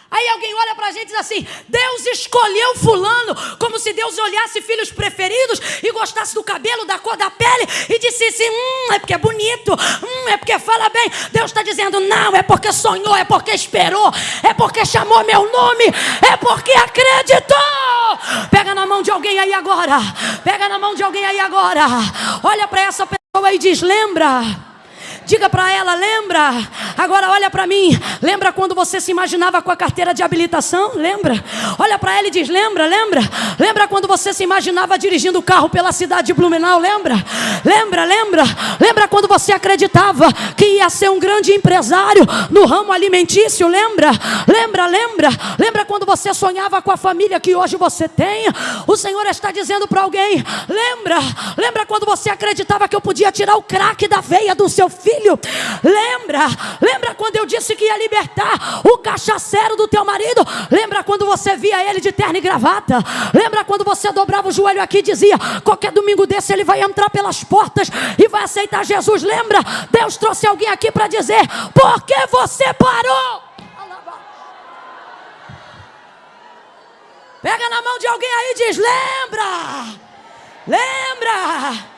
Aí alguém olha pra gente e diz assim, Deus escolheu fulano, como se Deus olhasse filhos preferidos e gostasse do cabelo, da cor da pele e disse assim, é porque é bonito, é porque fala bem. Deus está dizendo, não, é porque sonhou, é porque esperou, é porque chamou meu nome, é porque acreditou. Pega na mão de alguém aí agora, pega na mão de alguém aí agora, olha para essa pessoa e diz, lembra? Diga para ela, lembra? Agora olha para mim. Lembra quando você se imaginava com a carteira de habilitação? Lembra? Olha para ela e diz, lembra? Lembra? Lembra quando você se imaginava dirigindo o carro pela cidade de Blumenau? Lembra? Lembra? Lembra? Lembra quando você acreditava que ia ser um grande empresário no ramo alimentício? Lembra? Lembra? Lembra? Lembra quando você sonhava com a família que hoje você tem? O Senhor está dizendo para alguém, lembra? Lembra quando você acreditava que eu podia tirar o crack da veia do seu filho? Lembra? Lembra quando eu disse que ia libertar o cachaceiro do teu marido? Lembra quando você via ele de terno e gravata? Lembra quando você dobrava o joelho aqui e dizia, qualquer domingo desse ele vai entrar pelas portas e vai aceitar Jesus? Lembra? Deus trouxe alguém aqui para dizer, por que você parou? Pega na mão de alguém aí e diz, lembra? Lembra,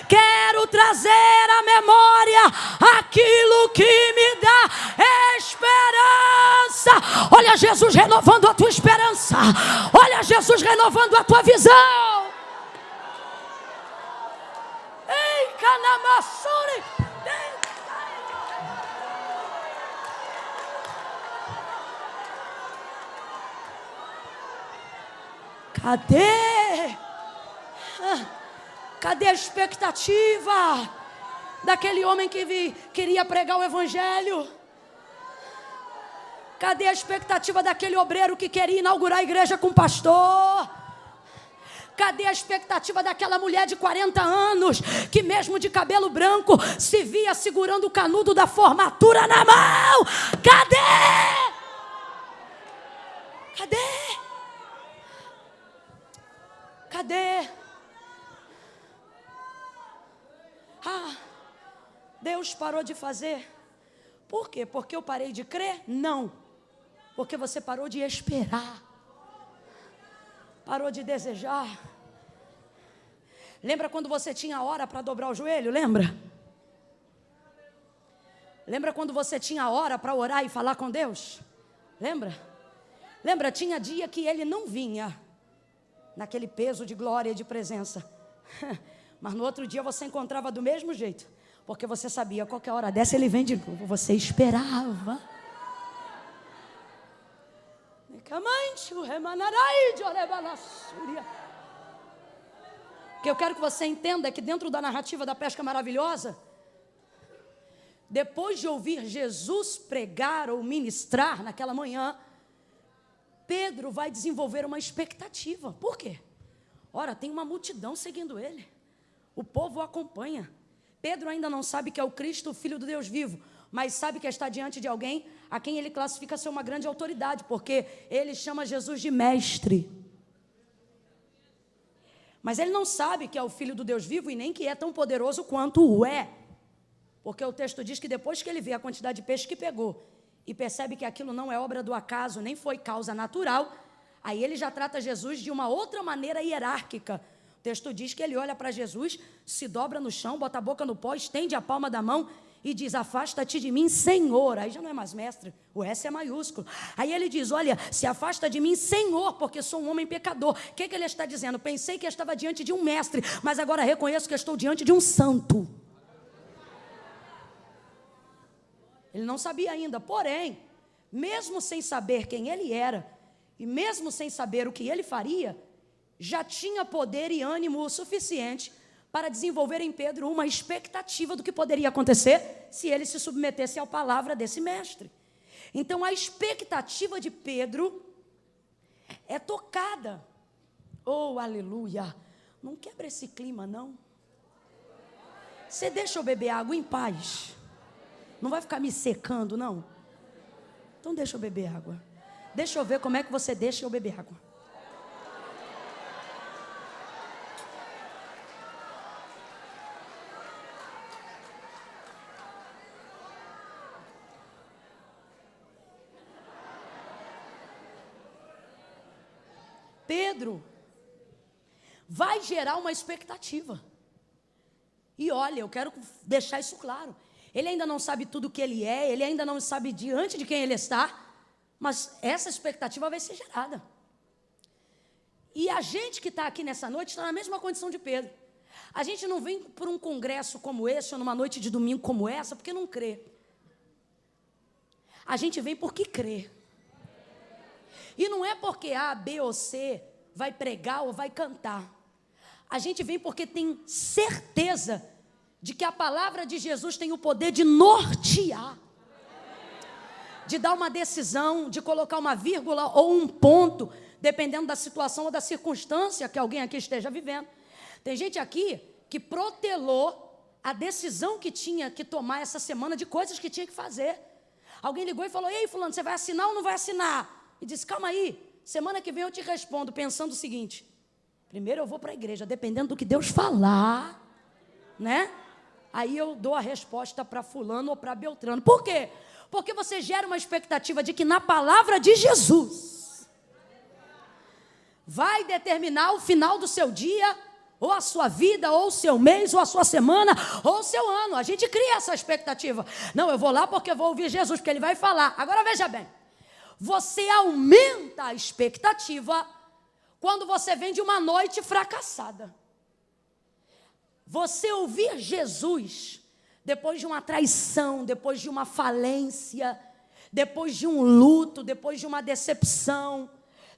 quero trazer à memória aquilo que me dá esperança. Olha Jesus renovando a tua esperança. Olha Jesus renovando a tua visão. Ei, Canamassuri. Cadê a expectativa daquele homem que queria pregar o evangelho? Cadê a expectativa daquele obreiro que queria inaugurar a igreja com pastor? Cadê a expectativa daquela mulher de 40 anos que mesmo de cabelo branco se via segurando o canudo da formatura na mão? Cadê? Deus parou de fazer. Por quê? Porque eu parei de crer? Não. Porque você parou de esperar. Parou de desejar. Lembra quando você tinha hora para dobrar o joelho? Lembra? Lembra quando você tinha hora para orar e falar com Deus? Lembra? Tinha dia que ele não vinha naquele peso de glória e de presença. Mas no outro dia você encontrava do mesmo jeito. Porque você sabia, qualquer hora dessa ele vem de novo. Você esperava. O que eu quero que você entenda é que dentro da narrativa da pesca maravilhosa, depois de ouvir Jesus pregar ou ministrar naquela manhã, Pedro vai desenvolver uma expectativa. Por quê? Ora, tem uma multidão seguindo ele. O povo o acompanha. Pedro ainda não sabe que é o Cristo, o Filho do Deus vivo, mas sabe que está diante de alguém a quem ele classifica ser uma grande autoridade, porque ele chama Jesus de mestre. Mas ele não sabe que é o Filho do Deus vivo e nem que é tão poderoso quanto o é. Porque o texto diz que depois que ele vê a quantidade de peixe que pegou e percebe que aquilo não é obra do acaso, nem foi causa natural, aí ele já trata Jesus de uma outra maneira hierárquica. O texto diz que ele olha para Jesus, se dobra no chão, bota a boca no pó, estende a palma da mão e diz: afasta-te de mim, Senhor. Aí já não é mais mestre, o S é maiúsculo. Aí ele diz: olha, se afasta de mim, Senhor, porque sou um homem pecador. O que ele está dizendo? Pensei que eu estava diante de um mestre, mas agora reconheço que eu estou diante de um santo. Ele não sabia ainda, porém, mesmo sem saber quem ele era, e mesmo sem saber o que ele faria, já tinha poder e ânimo o suficiente para desenvolver em Pedro uma expectativa do que poderia acontecer se ele se submetesse à palavra desse mestre. Então a expectativa de Pedro é tocada. Oh, aleluia! Não quebra esse clima, não. Você deixa eu beber água em paz? Não vai ficar me secando, não? Então deixa eu beber água. Deixa eu ver como é que você deixa eu beber água. Pedro vai gerar uma expectativa. E olha, eu quero deixar isso claro. Ele ainda não sabe tudo o que ele é, ele ainda não sabe diante de quem ele está, mas essa expectativa vai ser gerada. E a gente que está aqui nessa noite está na mesma condição de Pedro. A gente não vem por um congresso como esse, ou numa noite de domingo como essa, porque não crê. A gente vem porque crê. E não é porque A, B ou C vai pregar ou vai cantar. A gente vem porque tem certeza de que a palavra de Jesus tem o poder de nortear, de dar uma decisão, de colocar uma vírgula ou um ponto, dependendo da situação ou da circunstância que alguém aqui esteja vivendo. Tem gente aqui que protelou a decisão que tinha que tomar essa semana de coisas que tinha que fazer. Alguém ligou e falou: ei, fulano, você vai assinar ou não vai assinar? E disse: calma aí, semana que vem eu te respondo, pensando o seguinte: primeiro eu vou para a igreja, dependendo do que Deus falar, né? Aí eu dou a resposta para fulano ou para Beltrano. Por quê? Porque você gera uma expectativa de que na palavra de Jesus vai determinar o final do seu dia, ou a sua vida, ou o seu mês, ou a sua semana, ou o seu ano. A gente cria essa expectativa. Não, eu vou lá porque eu vou ouvir Jesus, porque ele vai falar. Agora veja bem, você aumenta a expectativa quando você vem de uma noite fracassada. Você ouvir Jesus depois de uma traição, depois de uma falência, depois de um luto, depois de uma decepção,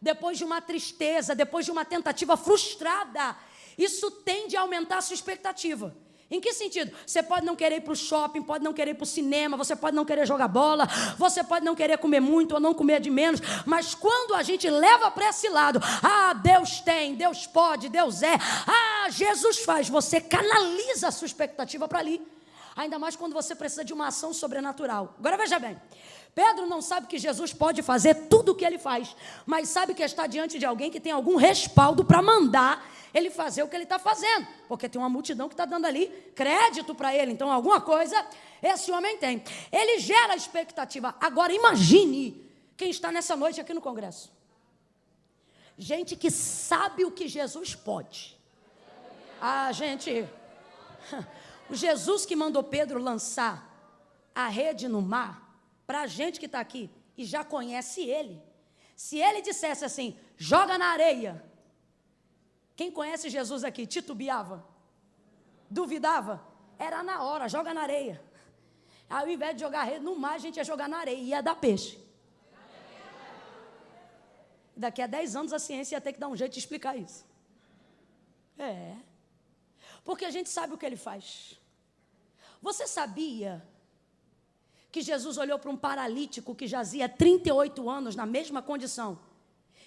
depois de uma tristeza, depois de uma tentativa frustrada, isso tende a aumentar a sua expectativa. Em que sentido? Você pode não querer ir para o shopping, pode não querer ir para o cinema, você pode não querer jogar bola, você pode não querer comer muito ou não comer de menos, mas quando a gente leva para esse lado, Deus tem, Deus pode, Deus é, Jesus faz, você canaliza a sua expectativa para ali. Ainda mais quando você precisa de uma ação sobrenatural. Agora veja bem, Pedro não sabe que Jesus pode fazer tudo o que ele faz, mas sabe que está diante de alguém que tem algum respaldo para mandar ele fazer o que ele está fazendo, porque tem uma multidão que está dando ali crédito para ele, então alguma coisa esse homem tem. Ele gera expectativa. Agora imagine quem está nessa noite aqui no congresso. Gente que sabe o que Jesus pode. Gente, o Jesus que mandou Pedro lançar a rede no mar, para a gente que está aqui e já conhece ele, se ele dissesse assim, joga na areia, quem conhece Jesus aqui titubeava? Duvidava? Era na hora, joga na areia. Ao invés de jogar rede no mar, a gente ia jogar na areia e ia dar peixe. Daqui a 10 anos a ciência ia ter que dar um jeito de explicar isso. Porque a gente sabe o que ele faz. Você sabia que Jesus olhou para um paralítico que jazia 38 anos na mesma condição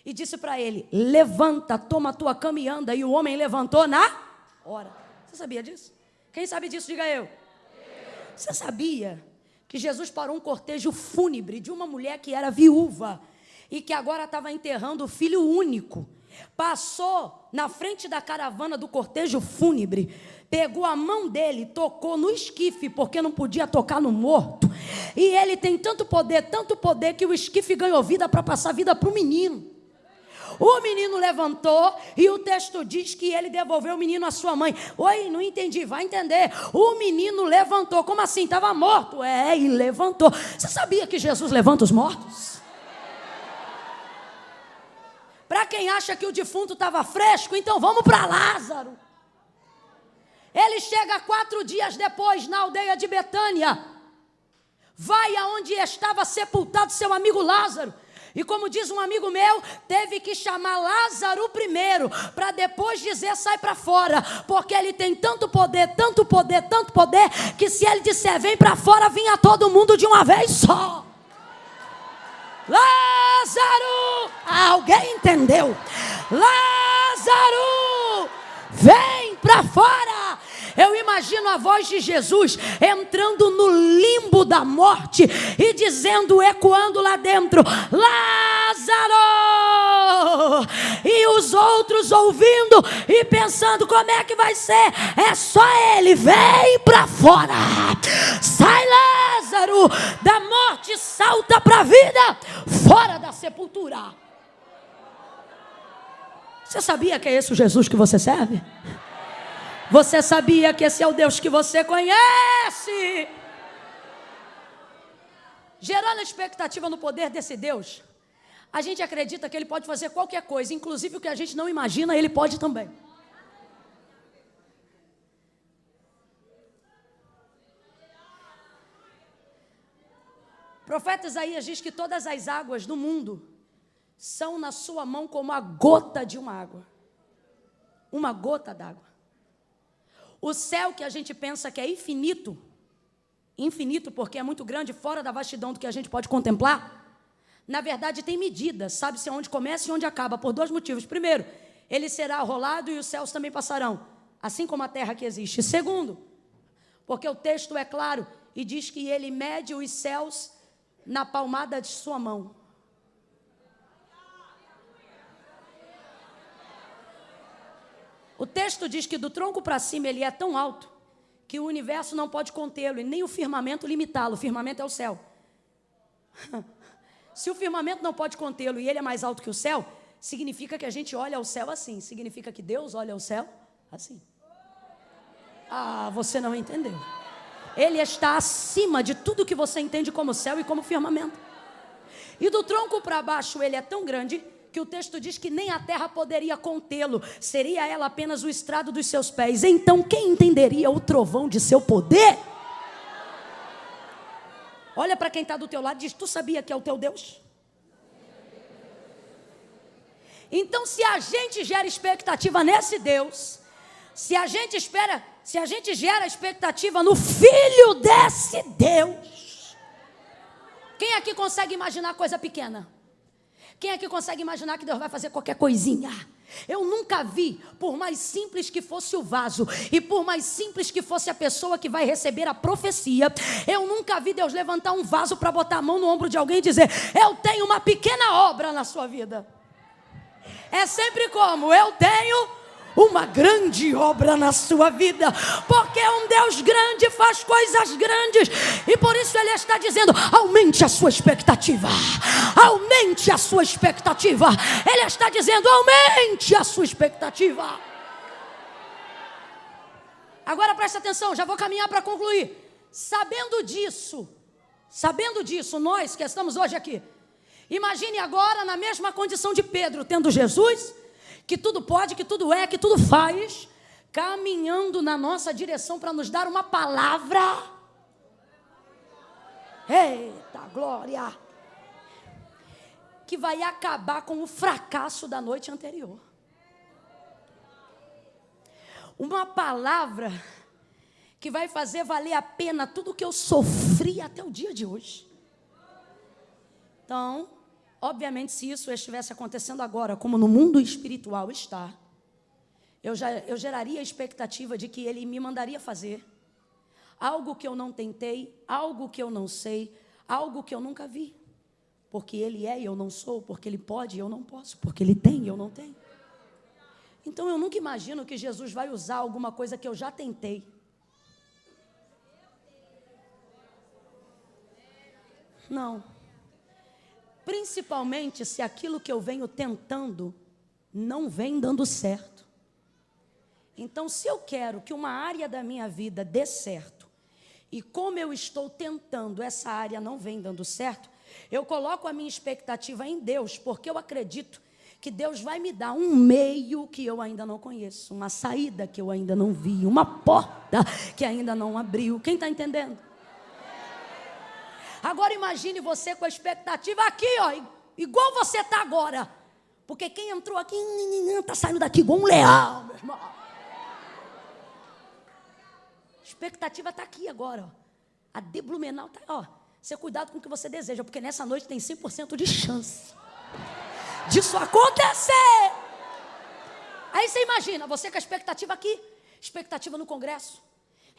e disse para ele, levanta, toma a tua cama e anda, e o homem levantou na hora. Você sabia disso? Quem sabe disso, diga eu. Você sabia que Jesus parou um cortejo fúnebre de uma mulher que era viúva e que agora estava enterrando o filho único? Passou na frente da caravana do cortejo fúnebre, pegou a mão dele, tocou no esquife, porque não podia tocar no morto, e ele tem tanto poder que o esquife ganhou vida para passar vida para o menino. O menino levantou e o texto diz que ele devolveu o menino à sua mãe. Oi, não entendi, vai entender. O menino levantou, como assim? Estava morto. E levantou. Você sabia que Jesus levanta os mortos? Para quem acha que o defunto estava fresco, então vamos para Lázaro. Ele chega 4 dias depois na aldeia de Betânia. Vai aonde estava sepultado seu amigo Lázaro. E como diz um amigo meu, teve que chamar Lázaro primeiro, para depois dizer sai para fora, porque ele tem tanto poder, que se ele disser vem para fora, vinha todo mundo de uma vez só. Lázaro, alguém entendeu? Lázaro, vem para fora. Eu imagino a voz de Jesus entrando no limbo da morte e dizendo, ecoando lá dentro, Lázaro! E os outros ouvindo e pensando, como é que vai ser? É só ele, vem para fora. Sai, Lázaro, da morte, salta para a vida, fora da sepultura. Você sabia que é esse o Jesus que você serve? Você sabia que esse é o Deus que você conhece? Gerando expectativa no poder desse Deus, a gente acredita que ele pode fazer qualquer coisa, inclusive o que a gente não imagina, ele pode também. O profeta Isaías diz que todas as águas do mundo são na sua mão como a gota de uma água. Uma gota d'água. O céu que a gente pensa que é infinito, infinito porque é muito grande, fora da vastidão do que a gente pode contemplar, na verdade tem medidas, sabe-se onde começa e onde acaba, por 2 motivos. Primeiro, ele será rolado e os céus também passarão, assim como a terra que existe. Segundo, porque o texto é claro e diz que ele mede os céus na palmada de sua mão. O texto diz que do tronco para cima ele é tão alto que o universo não pode contê-lo e nem o firmamento limitá-lo. O firmamento é o céu. Se o firmamento não pode contê-lo e ele é mais alto que o céu, significa que a gente olha ao céu assim. Significa que Deus olha ao céu assim. Ah, você não entendeu. Ele está acima de tudo que você entende como céu e como firmamento. E do tronco para baixo ele é tão grande que o texto diz que nem a terra poderia contê-lo. Seria ela apenas o estrado dos seus pés. Então quem entenderia o trovão de seu poder? Olha para quem está do teu lado e diz: tu sabia que é o teu Deus? Então se a gente gera expectativa nesse Deus, se a gente gera expectativa no Filho desse Deus, quem aqui consegue imaginar coisa pequena? Quem aqui consegue imaginar que Deus vai fazer qualquer coisinha? Eu nunca vi, por mais simples que fosse o vaso, e por mais simples que fosse a pessoa que vai receber a profecia, eu nunca vi Deus levantar um vaso para botar a mão no ombro de alguém e dizer: eu tenho uma pequena obra na sua vida. É sempre como: eu tenho uma grande obra na sua vida, porque um Deus grande faz coisas grandes, e por isso Ele está dizendo: aumente a sua expectativa, aumente a sua expectativa. Ele está dizendo: aumente a sua expectativa. Agora presta atenção, já vou caminhar para concluir. Sabendo disso, nós que estamos hoje aqui, imagine agora na mesma condição de Pedro, tendo Jesus, que tudo pode, que tudo é, que tudo faz, caminhando na nossa direção para nos dar uma palavra. Eita glória! Que vai acabar com o fracasso da noite anterior. Uma palavra que vai fazer valer a pena tudo que eu sofri até o dia de hoje. Então, obviamente, se isso estivesse acontecendo agora, como no mundo espiritual está, eu geraria a expectativa de que Ele me mandaria fazer algo que eu não tentei, algo que eu não sei, algo que eu nunca vi. Porque Ele é e eu não sou, porque Ele pode e eu não posso, porque Ele tem e eu não tenho. Então eu nunca imagino que Jesus vai usar alguma coisa que eu já tentei. Não. Principalmente se aquilo que eu venho tentando não vem dando certo. Então, se eu quero que uma área da minha vida dê certo, e como eu estou tentando, essa área não vem dando certo, eu coloco a minha expectativa em Deus, porque eu acredito que Deus vai me dar um meio que eu ainda não conheço, uma saída que eu ainda não vi, uma porta que ainda não abriu. Quem está entendendo? Agora imagine você com a expectativa aqui, ó, igual você está agora. Porque quem entrou aqui está saindo daqui igual um leão, meu irmão. A expectativa está aqui agora, ó. A deblumenal está, ó. Você cuidado com o que você deseja, porque nessa noite tem 100% de chance disso acontecer. Aí você imagina, você com a expectativa aqui, expectativa no congresso.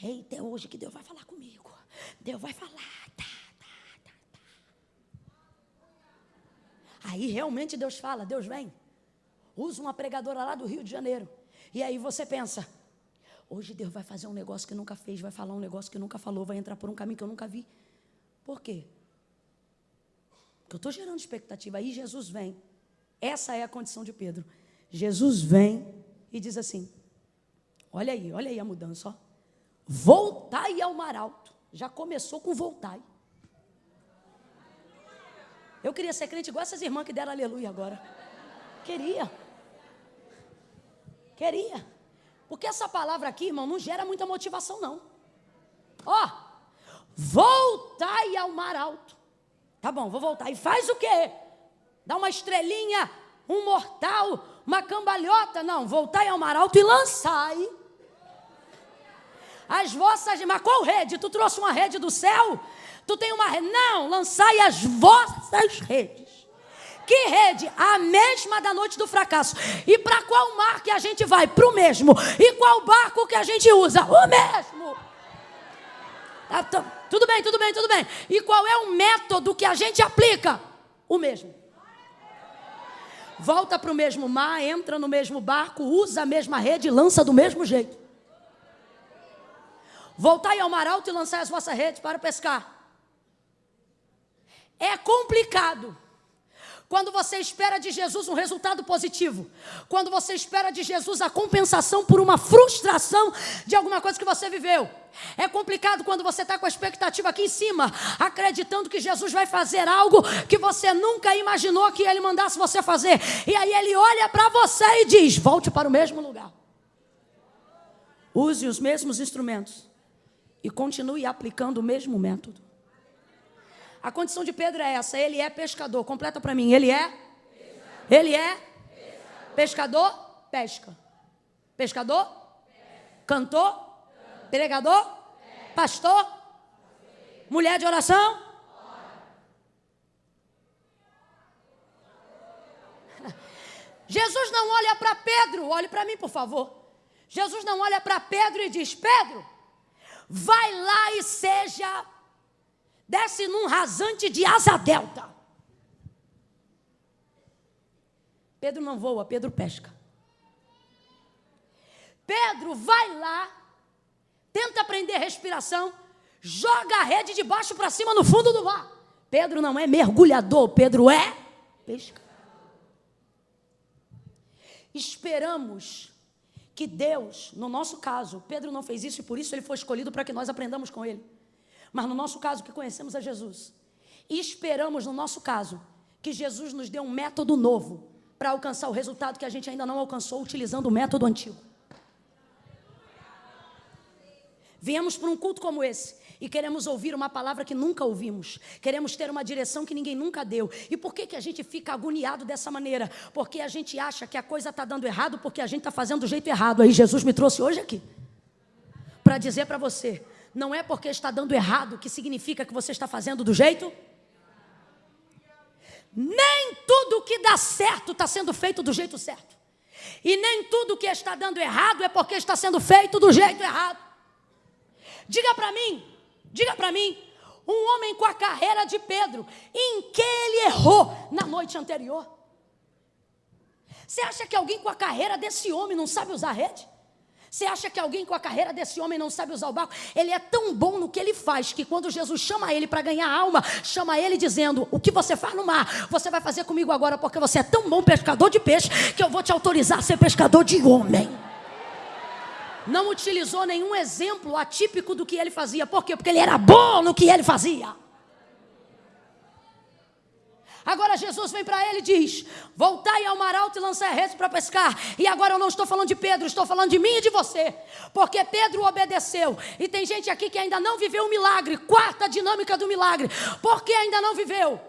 Eita, é hoje que Deus vai falar comigo. Deus vai falar, tá. Aí realmente Deus fala, Deus vem. Usa uma pregadora lá do Rio de Janeiro. E aí você pensa, hoje Deus vai fazer um negócio que nunca fez, vai falar um negócio que nunca falou, vai entrar por um caminho que eu nunca vi. Por quê? Porque eu estou gerando expectativa. Aí Jesus vem. Essa é a condição de Pedro. Jesus vem e diz assim, olha aí a mudança, ó. Voltai ao mar alto. Já começou com voltai. Eu queria ser crente igual essas irmãs que deram aleluia agora. Queria. Porque essa palavra aqui, irmão, não gera muita motivação, não. Ó, voltai ao mar alto. Tá bom, vou voltar. E faz o quê? Dá uma estrelinha, um mortal, uma cambalhota? Não, voltai ao mar alto e lançai as vossas... Mas qual rede? Tu trouxe uma rede do céu? Tu tem uma rede? Não, lançai as vossas redes. Que rede? A mesma da noite do fracasso. E para qual mar que a gente vai? Para o mesmo. E qual barco que a gente usa? O mesmo. Tudo bem. E qual é o método que a gente aplica? O mesmo. Volta para o mesmo mar, entra no mesmo barco, usa a mesma rede e lança do mesmo jeito. Voltai ao mar alto e lançai as vossas redes para pescar. É complicado, Quando você espera de Jesus um resultado positivo, quando você espera de Jesus a compensação por uma frustração de alguma coisa que você viveu, é complicado quando você está com a expectativa aqui em cima, acreditando que Jesus vai fazer algo que você nunca imaginou que Ele mandasse você fazer, e aí Ele olha para você e diz: volte para o mesmo lugar, use os mesmos instrumentos e continue aplicando o mesmo método. A condição de Pedro é essa: ele é pescador. Completa para mim. Ele é pescador, pesca. Pescador, cantor, pregador, pastor, mulher de oração. Jesus não olha para Pedro, olhe para mim, por favor. Jesus não olha para Pedro e diz: Pedro, vai lá e desce num rasante de asa delta. Pedro não voa, Pedro pesca. Pedro vai lá, tenta aprender respiração, joga a rede de baixo para cima no fundo do mar. Pedro não é mergulhador, Pedro é pescador. Esperamos que Deus, no nosso caso, Pedro não fez isso e por isso ele foi escolhido para que nós aprendamos com ele. Mas no nosso caso, que conhecemos a Jesus, e esperamos no nosso caso, que Jesus nos dê um método novo para alcançar o resultado que a gente ainda não alcançou utilizando o método antigo. Viemos para um culto como esse e queremos ouvir uma palavra que nunca ouvimos. Queremos ter uma direção que ninguém nunca deu. E por que a gente fica agoniado dessa maneira? Porque a gente acha que a coisa está dando errado porque a gente está fazendo do jeito errado. Aí Jesus me trouxe hoje aqui para dizer para você: não é porque está dando errado que significa que você está fazendo do jeito. Nem tudo que dá certo está sendo feito do jeito certo. E nem tudo que está dando errado é porque está sendo feito do jeito errado. Diga para mim, um homem com a carreira de Pedro, em que ele errou na noite anterior? Você acha que alguém com a carreira desse homem não sabe usar rede? Você acha que alguém com a carreira desse homem não sabe usar o barco? Ele é tão bom no que ele faz, que quando Jesus chama ele para ganhar alma, chama ele dizendo: o que você faz no mar, você vai fazer comigo agora, porque você é tão bom pescador de peixe, que eu vou te autorizar a ser pescador de homem. Não utilizou nenhum exemplo atípico do que ele fazia. Por quê? Porque ele era bom no que ele fazia. Agora Jesus vem para ele e diz: voltai ao mar alto e lançai a rede para pescar. E agora eu não estou falando de Pedro, estou falando de mim e de você. Porque Pedro obedeceu. E tem gente aqui que ainda não viveu o milagre. Quarta dinâmica do milagre. Por que ainda não viveu?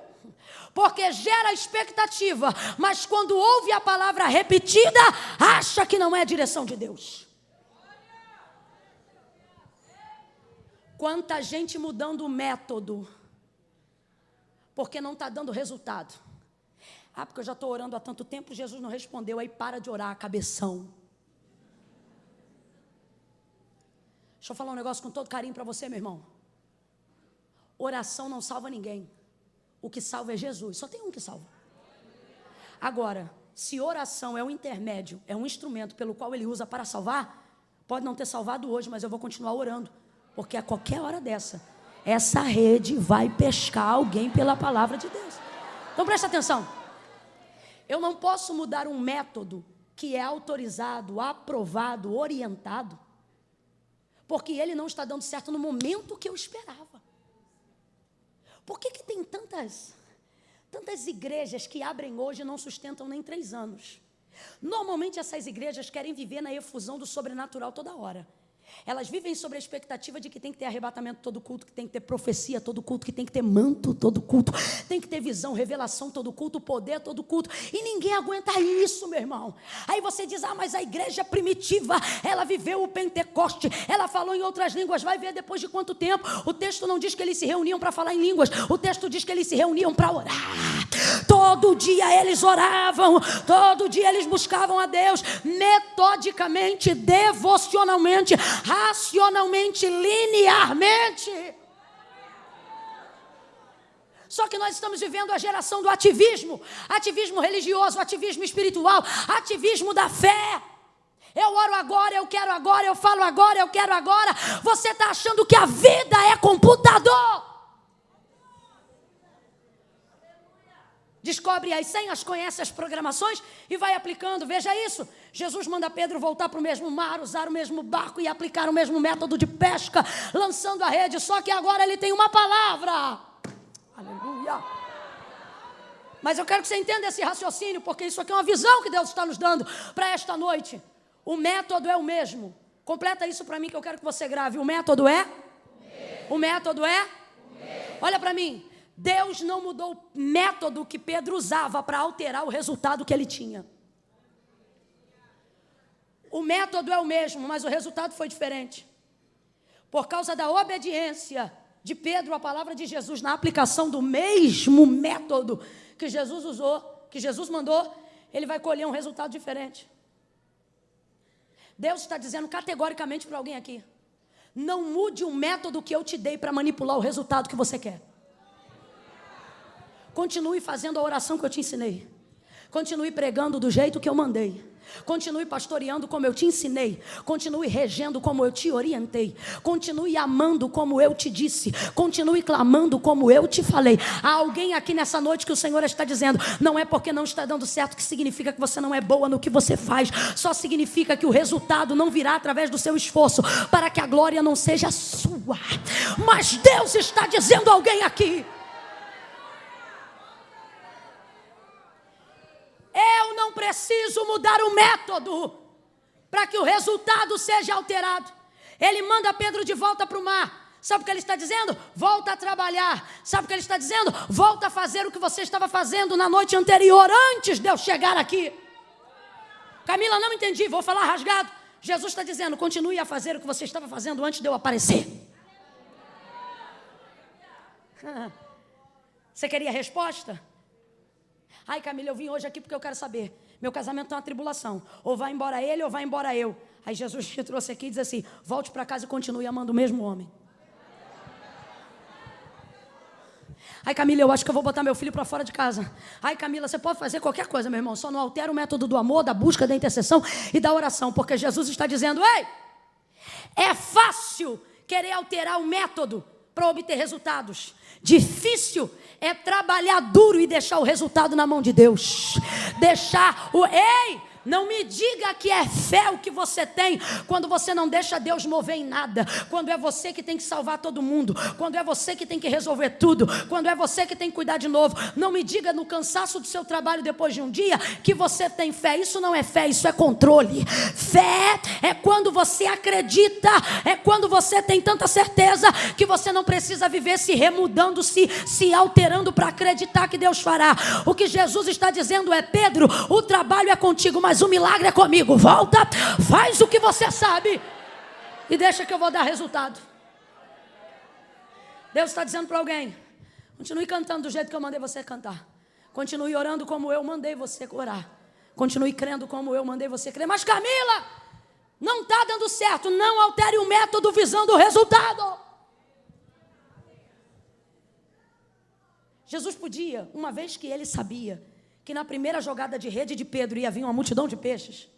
Porque gera expectativa, mas quando ouve a palavra repetida, acha que não é a direção de Deus. Quanta gente mudando o método porque não está dando resultado. Porque eu já estou orando há tanto tempo, Jesus não respondeu. Aí para de orar, cabeção. Deixa eu falar um negócio com todo carinho para você, meu irmão. Oração não salva ninguém. O que salva é Jesus. Só tem um que salva. Agora, se oração é um intermédio, é um instrumento pelo qual ele usa para salvar, pode não ter salvado hoje, mas eu vou continuar orando. Porque a qualquer hora dessa, essa rede vai pescar alguém pela palavra de Deus. Então presta atenção. Eu não posso mudar um método que é autorizado, aprovado, orientado, porque ele não está dando certo no momento que eu esperava. Por que tem tantas igrejas que abrem hoje e não sustentam nem 3 anos? Normalmente essas igrejas querem viver na efusão do sobrenatural toda hora. Elas vivem sobre a expectativa de que tem que ter arrebatamento todo culto, que tem que ter profecia todo culto, que tem que ter manto todo culto, tem que ter visão, revelação todo culto, poder todo culto, e ninguém aguenta isso, meu irmão. Aí você diz: mas a igreja primitiva, ela viveu o Pentecoste, ela falou em outras línguas. Vai ver depois de quanto tempo. O texto não diz que eles se reuniam para falar em línguas, o texto diz que eles se reuniam para orar. Todo dia eles oravam, todo dia eles buscavam a Deus, metodicamente, devocionalmente, racionalmente, linearmente. Só que nós estamos vivendo a geração do ativismo religioso, ativismo espiritual, ativismo da fé. Eu oro agora, eu quero agora, eu falo agora, eu quero agora. Você está achando que a vida é computador? descobre as senhas, conhece as programações e vai aplicando. Veja isso, Jesus manda Pedro voltar para o mesmo mar, usar o mesmo barco e aplicar o mesmo método de pesca, lançando a rede, só que agora ele tem uma palavra. Aleluia. Mas eu quero que você entenda esse raciocínio, porque isso aqui é uma visão que Deus está nos dando para esta noite. O método é o mesmo. Completa isso para mim que eu quero que você grave. O método é? O método é? Olha para mim. Deus não mudou o método que Pedro usava para alterar o resultado que ele tinha. O método é o mesmo, mas o resultado foi diferente. Por causa da obediência de Pedro à palavra de Jesus, na aplicação do mesmo método que Jesus usou, que Jesus mandou, ele vai colher um resultado diferente. Deus está dizendo categoricamente para alguém aqui: não mude o método que eu te dei para manipular o resultado que você quer. Continue fazendo a oração que eu te ensinei. Continue pregando do jeito que eu mandei. Continue pastoreando como eu te ensinei. Continue regendo como eu te orientei. Continue amando como eu te disse. Continue clamando como eu te falei. Há alguém aqui nessa noite que o Senhor está dizendo: não é porque não está dando certo que significa que você não é boa no que você faz. Só significa que o resultado não virá através do seu esforço, para que a glória não seja sua. Mas Deus está dizendo a alguém aqui: eu não preciso mudar o método para que o resultado seja alterado. Ele manda Pedro de volta para o mar. Sabe o que ele está dizendo? Volta a trabalhar. Sabe o que ele está dizendo? Volta a fazer o que você estava fazendo na noite anterior, antes de eu chegar aqui. Camila, não entendi, vou falar rasgado. Jesus está dizendo: continue a fazer o que você estava fazendo antes de eu aparecer. Você queria resposta? Ai, Camila, eu vim hoje aqui porque eu quero saber. Meu casamento está uma tribulação. Ou vai embora ele ou vai embora eu. Aí Jesus te trouxe aqui e diz assim: volte para casa e continue amando o mesmo homem. Ai, Camila, eu acho que eu vou botar meu filho para fora de casa. Ai, Camila, você pode fazer qualquer coisa, meu irmão. Só não altera o método do amor, da busca, da intercessão e da oração. Porque Jesus está dizendo: ei, é fácil querer alterar o método para obter resultados. Difícil é trabalhar duro e deixar o resultado na mão de Deus. Ei, não me diga que é fé o que você tem quando você não deixa Deus mover em nada. Quando é você que tem que salvar todo mundo. Quando é você que tem que resolver tudo. Quando é você que tem que cuidar de novo. Não me diga no cansaço do seu trabalho depois de um dia que você tem fé. Isso não é fé, isso é controle. Fé é quando você acredita. É quando você tem tanta certeza que você não precisa viver se remudando, se alterando para acreditar que Deus fará. O que Jesus está dizendo é: Pedro, o trabalho é contigo, mas o milagre é comigo. Volta, faz o que você sabe e deixa que eu vou dar resultado. Deus está dizendo para alguém: continue cantando do jeito que eu mandei você cantar. Continue orando como eu mandei você orar. Continue crendo como eu mandei você crer. Mas Camila, não está dando certo. Não altere o método visando o resultado. Jesus podia, uma vez que ele sabia que na primeira jogada de rede de Pedro ia vir uma multidão de peixes,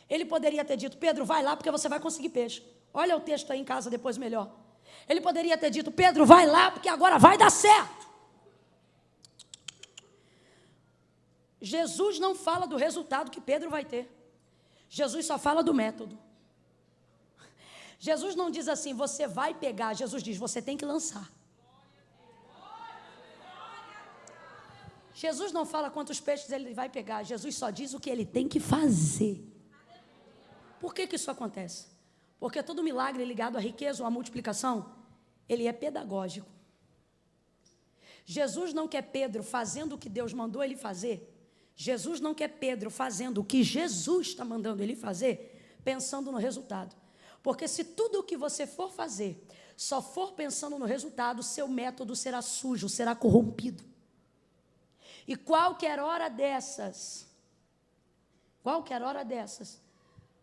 ele poderia ter dito: Pedro, vai lá porque você vai conseguir peixe. Olha o texto aí em casa depois melhor. Ele poderia ter dito: Pedro, vai lá porque agora vai dar certo. Jesus não fala do resultado que Pedro vai ter. Jesus só fala do método. Jesus não diz assim: você vai pegar. Jesus diz: você tem que lançar. Jesus não fala quantos peixes ele vai pegar. Jesus só diz o que ele tem que fazer. Por que isso acontece? Porque todo milagre ligado à riqueza ou à multiplicação, ele é pedagógico. Jesus não quer Pedro fazendo o que Deus mandou ele fazer. Jesus não quer Pedro fazendo o que Jesus está mandando ele fazer, pensando no resultado. Porque se tudo o que você for fazer só for pensando no resultado, seu método será sujo, será corrompido. E qualquer hora dessas,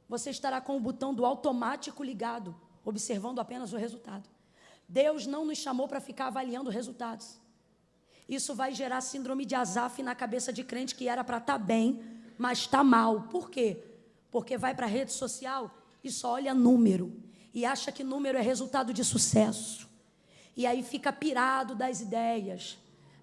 você estará com o botão do automático ligado, observando apenas o resultado. Deus não nos chamou para ficar avaliando resultados. Isso vai gerar síndrome de Asaf na cabeça de crente que era para estar bem, mas está mal. Por quê? Porque vai para a rede social e só olha número. E acha que número é resultado de sucesso. E aí fica pirado das ideias.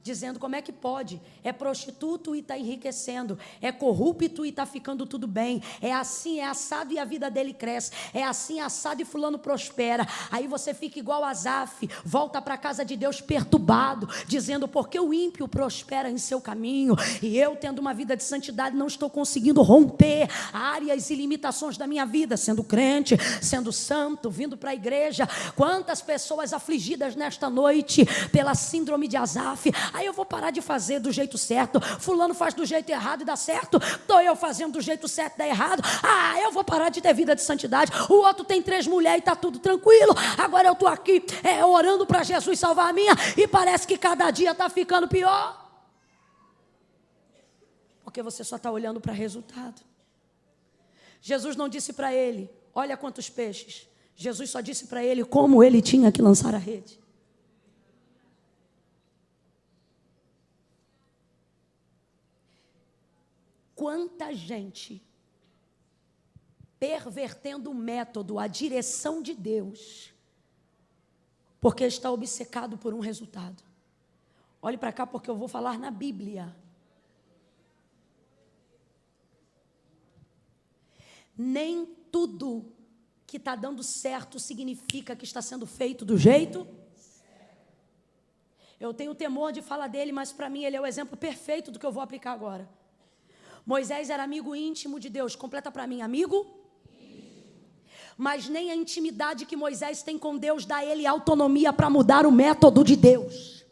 dizendo como é que pode, é prostituto e está enriquecendo, é corrupto e está ficando tudo bem, é assim, é assado e a vida dele cresce, é assim, assado e fulano prospera. Aí você fica igual Asaf, volta para a casa de Deus perturbado, dizendo porque o ímpio prospera em seu caminho, e eu tendo uma vida de santidade não estou conseguindo romper áreas e limitações da minha vida, sendo crente, sendo santo, vindo para a igreja. Quantas pessoas afligidas nesta noite pela síndrome de Asaf. Aí eu vou parar de fazer do jeito certo, fulano faz do jeito errado e dá certo, estou eu fazendo do jeito certo e dá errado. Eu vou parar de ter vida de santidade, o outro tem 3 mulheres e está tudo tranquilo, agora eu estou aqui orando para Jesus salvar a minha, e parece que cada dia está ficando pior, porque você só está olhando para resultado. Jesus não disse para ele, olha quantos peixes. Jesus só disse para ele como ele tinha que lançar a rede. Quanta gente pervertendo o método, a direção de Deus, porque está obcecado por um resultado. Olhe para cá porque eu vou falar na Bíblia. Nem tudo que está dando certo significa que está sendo feito do jeito certo. Eu tenho temor de falar dele, mas para mim ele é o exemplo perfeito do que eu vou aplicar agora. Moisés era amigo íntimo de Deus. Completa para mim, amigo? Mas nem a intimidade que Moisés tem com Deus dá a ele autonomia para mudar o método de Deus.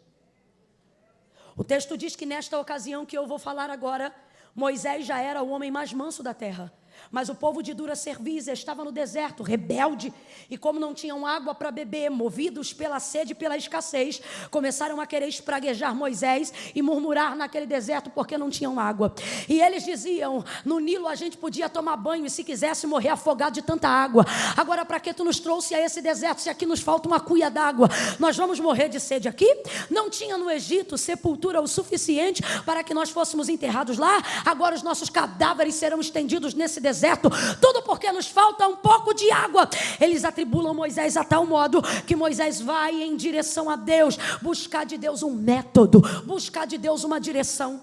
O texto diz que nesta ocasião que eu vou falar agora, Moisés já era o homem mais manso da terra. Mas o povo de dura cerviz estava no deserto, rebelde, e como não tinham água para beber, movidos pela sede e pela escassez, começaram a querer espraguejar Moisés e murmurar naquele deserto porque não tinham água. E eles diziam, no Nilo a gente podia tomar banho e se quisesse morrer afogado de tanta água. Agora para que tu nos trouxe a esse deserto se aqui nos falta uma cuia d'água? Nós vamos morrer de sede aqui? Não tinha no Egito sepultura o suficiente para que nós fôssemos enterrados lá? Agora os nossos cadáveres serão estendidos nesse deserto, tudo porque nos falta um pouco de água. Eles atribulam Moisés a tal modo que Moisés vai em direção a Deus, buscar de Deus um método, buscar de Deus uma direção.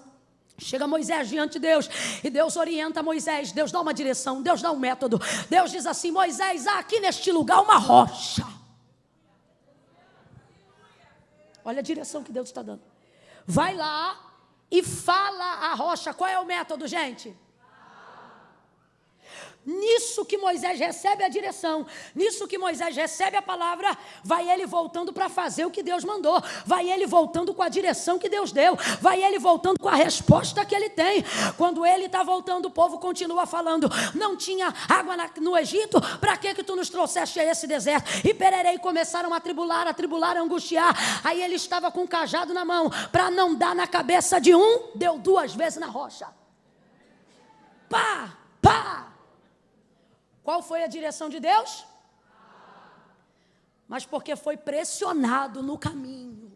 Chega Moisés diante de Deus e Deus orienta Moisés, Deus dá uma direção, Deus dá um método. Deus diz assim, Moisés, há aqui neste lugar uma rocha. Olha a direção que Deus está dando. Vai lá e fala a rocha. Qual é o método, gente? Nisso que Moisés recebe a direção, nisso que Moisés recebe a palavra, vai ele voltando para fazer o que Deus mandou, vai ele voltando com a direção que Deus deu, vai ele voltando com a resposta que ele tem. Quando ele está voltando, o povo continua falando, não tinha água no Egito, para que tu nos trouxeste a esse deserto? E pererei, começaram a tribular, a angustiar. Aí ele estava com um cajado na mão, para não dar na cabeça de um, deu 2 vezes na rocha. Pá, pá. Qual foi a direção de Deus? Mas porque foi pressionado no caminho.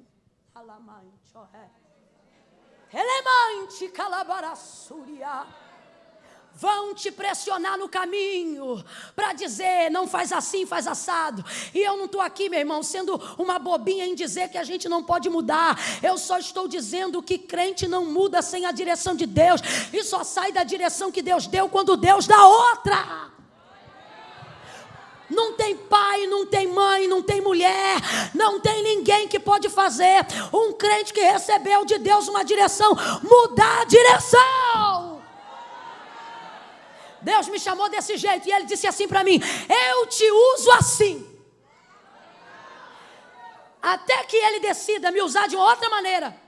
Vão te pressionar no caminho para dizer, não faz assim, faz assado. E eu não estou aqui, meu irmão, sendo uma bobinha em dizer que a gente não pode mudar. Eu só estou dizendo que crente não muda sem a direção de Deus. E só sai da direção que Deus deu quando Deus dá outra. Não tem pai, não tem mãe, não tem mulher, não tem ninguém que pode fazer um crente que recebeu de Deus uma direção, mudar a direção. Deus me chamou desse jeito e Ele disse assim para mim, eu te uso assim. Até que Ele decida me usar de outra maneira.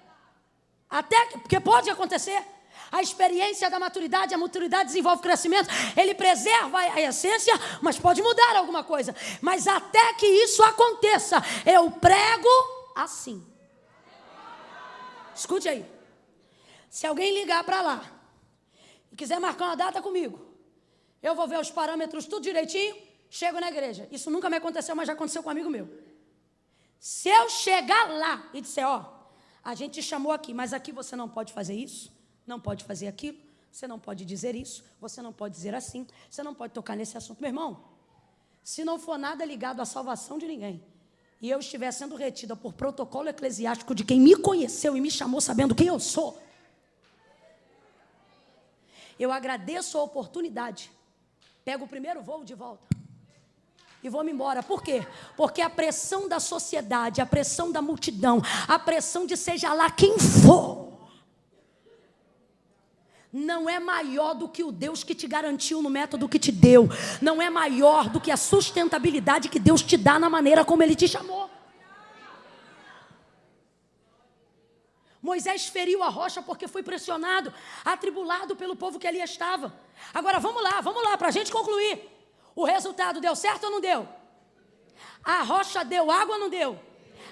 Porque pode acontecer. A experiência da maturidade, a maturidade desenvolve crescimento. Ele preserva a essência, mas pode mudar alguma coisa. Mas até que isso aconteça, eu prego assim. Escute aí. Se alguém ligar para lá e quiser marcar uma data comigo, eu vou ver os parâmetros tudo direitinho, chego na igreja. Isso nunca me aconteceu, mas já aconteceu com um amigo meu. Se eu chegar lá e disser, a gente te chamou aqui, mas aqui você não pode fazer isso, não pode fazer aquilo, você não pode dizer isso, você não pode dizer assim, você não pode tocar nesse assunto. Meu irmão, se não for nada ligado à salvação de ninguém, e eu estiver sendo retida por protocolo eclesiástico de quem me conheceu e me chamou sabendo quem eu sou, eu agradeço a oportunidade, pego o primeiro voo de volta e vou-me embora. Por quê? Porque a pressão da sociedade, a pressão da multidão, a pressão de seja lá quem for, não é maior do que o Deus que te garantiu no método que te deu. Não é maior do que a sustentabilidade que Deus te dá na maneira como Ele te chamou. Moisés feriu a rocha porque foi pressionado, atribulado pelo povo que ali estava. Agora vamos lá, para a gente concluir. O resultado deu certo ou não deu? A rocha deu água ou não deu?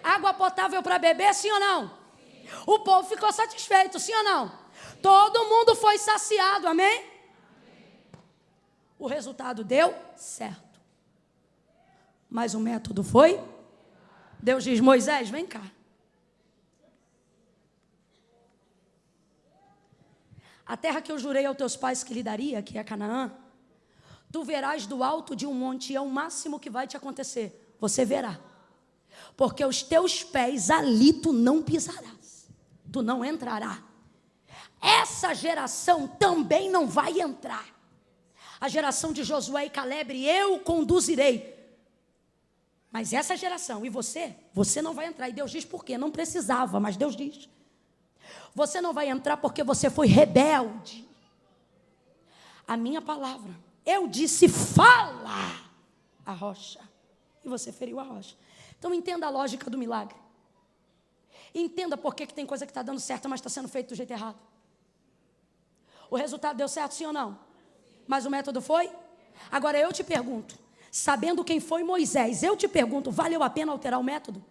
Água potável para beber, sim ou não? O povo ficou satisfeito, sim ou não? Todo mundo foi saciado, amém? O resultado deu certo. Mas o método foi? Deus diz, Moisés, vem cá. A terra que eu jurei aos teus pais que lhe daria, que é Canaã, tu verás do alto de um monte, e é o máximo que vai te acontecer. Você verá. Porque os teus pés ali tu não pisarás. Tu não entrarás. Essa geração também não vai entrar. A geração de Josué e Caleb, eu conduzirei. Mas essa geração, e você não vai entrar. E Deus diz por quê? Não precisava, mas Deus diz. Você não vai entrar porque você foi rebelde. A minha palavra, eu disse, fala a rocha. E você feriu a rocha. Então entenda a lógica do milagre. Entenda por que tem coisa que está dando certo, mas está sendo feito do jeito errado. O resultado deu certo, sim ou não? Mas o método foi? Agora eu te pergunto, sabendo quem foi Moisés, eu te pergunto, valeu a pena alterar o método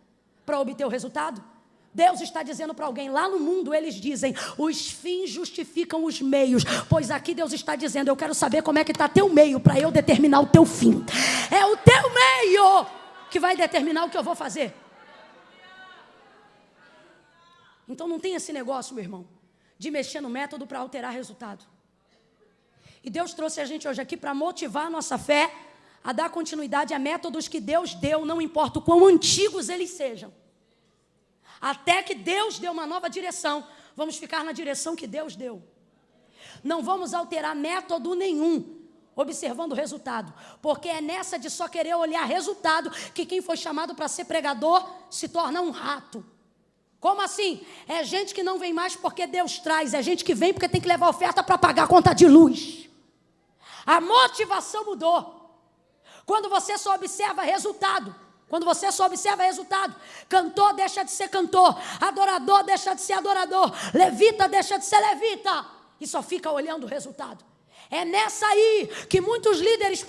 para obter o resultado? Deus está dizendo para alguém, lá no mundo eles dizem, os fins justificam os meios, pois aqui Deus está dizendo, eu quero saber como é que está teu meio para eu determinar o teu fim. É o teu meio que vai determinar o que eu vou fazer. Então não tem esse negócio, meu irmão, de mexer no método para alterar resultado. E Deus trouxe a gente hoje aqui para motivar a nossa fé a dar continuidade a métodos que Deus deu, não importa o quão antigos eles sejam. Até que Deus deu uma nova direção, vamos ficar na direção que Deus deu. Não vamos alterar método nenhum, observando o resultado, porque é nessa de só querer olhar resultado que quem foi chamado para ser pregador se torna um rato. Como assim? É gente que não vem mais porque Deus traz, é gente que vem porque tem que levar oferta para pagar a conta de luz. A motivação mudou. Quando você só observa resultado, cantor deixa de ser cantor, adorador deixa de ser adorador, levita deixa de ser levita, e só fica olhando o resultado. É nessa aí que muitos líderes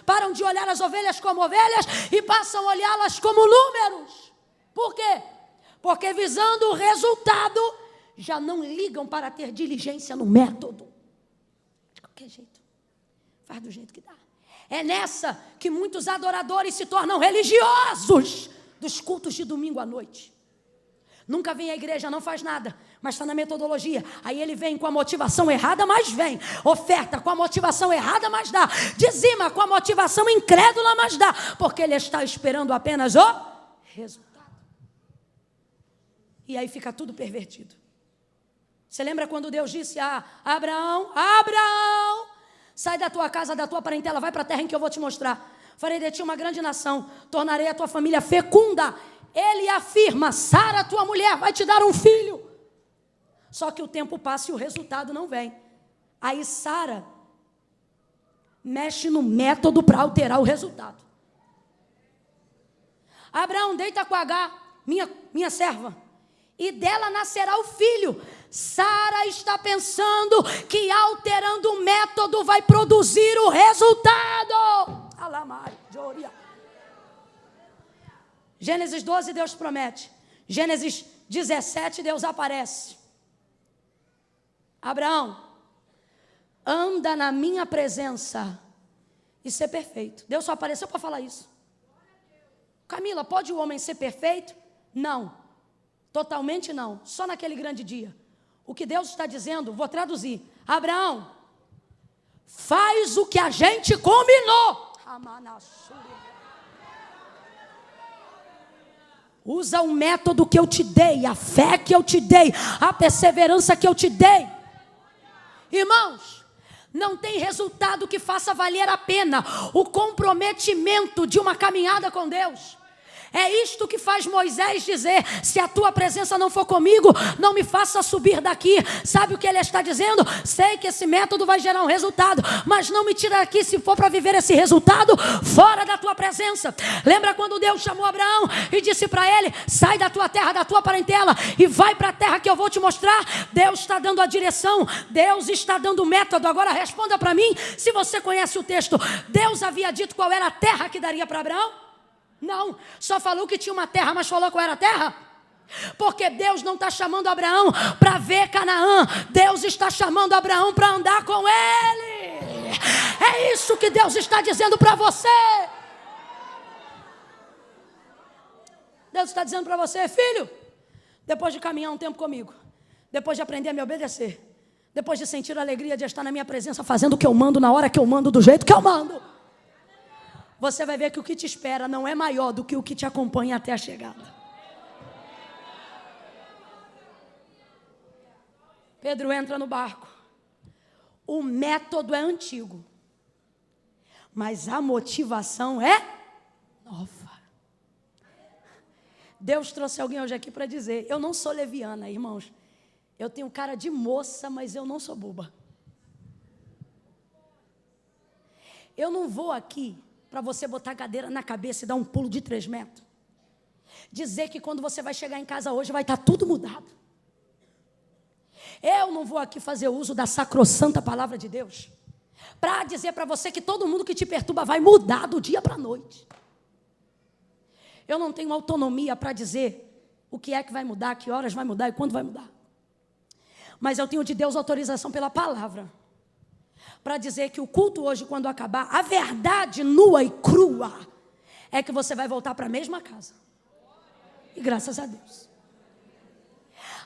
param de olhar as ovelhas como ovelhas e passam a olhá-las como números. Por quê? Porque visando o resultado, já não ligam para ter diligência no método. De qualquer jeito, faz do jeito que dá. É nessa que muitos adoradores se tornam religiosos dos cultos de domingo à noite. Nunca vem à igreja, não faz nada, mas está na metodologia. Aí ele vem com a motivação errada, mas vem. Oferta com a motivação errada, mas dá. Dizima com a motivação incrédula, mas dá. Porque ele está esperando apenas o resultado. E aí fica tudo pervertido. Você lembra quando Deus disse a Abraão, Abraão, sai da tua casa, da tua parentela, vai para a terra em que eu vou te mostrar. Farei de ti uma grande nação, tornarei a tua família fecunda. Ele afirma, Sara, tua mulher, vai te dar um filho. Só que o tempo passa e o resultado não vem. Aí Sara mexe no método para alterar o resultado. Abraão, deita com H, minha serva, e dela nascerá o filho. Sara está pensando que alterando o método vai produzir o resultado. Gênesis 12, Deus promete. Gênesis 17, Deus aparece. Abraão, anda na minha presença e ser perfeito. Deus só apareceu para falar isso. Camila, pode o homem ser perfeito? Não. Totalmente não, só naquele grande dia. O que Deus está dizendo, vou traduzir. Abraão, faz o que a gente combinou. Usa o método que eu te dei, a fé que eu te dei, a perseverança que eu te dei. Irmãos, não tem resultado que faça valer a pena o comprometimento de uma caminhada com Deus. É isto que faz Moisés dizer: se a tua presença não for comigo, não me faça subir daqui. Sabe o que ele está dizendo? Sei que esse método vai gerar um resultado, mas não me tira daqui se for para viver esse resultado fora da tua presença. Lembra quando Deus chamou Abraão e disse para ele: sai da tua terra, da tua parentela e vai para a terra que eu vou te mostrar? Deus está dando a direção, Deus está dando o método. Agora responda para mim, se você conhece o texto. Deus havia dito qual era a terra que daria para Abraão? Não, só falou que tinha uma terra, mas falou qual era a terra? Porque Deus não está chamando Abraão para ver Canaã. Deus está chamando Abraão para andar com ele. É isso que Deus está dizendo para você. Deus está dizendo para você: filho, depois de caminhar um tempo comigo, depois de aprender a me obedecer, depois de sentir a alegria de estar na minha presença, fazendo o que eu mando, na hora que eu mando, do jeito que eu mando, você vai ver que o que te espera não é maior do que o que te acompanha até a chegada. Pedro entra no barco. O método é antigo, mas a motivação é nova. Deus trouxe alguém hoje aqui para dizer: eu não sou leviana, irmãos. Eu tenho cara de moça, mas eu não sou boba. Eu não vou aqui para você botar a cadeira na cabeça e dar um pulo de 3 metros. Dizer que quando você vai chegar em casa hoje vai estar tudo mudado. Eu não vou aqui fazer uso da sacrossanta palavra de Deus para dizer para você que todo mundo que te perturba vai mudar do dia para a noite. Eu não tenho autonomia para dizer o que é que vai mudar, que horas vai mudar e quando vai mudar. Mas eu tenho de Deus autorização pela palavra para dizer que o culto hoje, quando acabar, a verdade nua e crua é que você vai voltar para a mesma casa. E graças a Deus.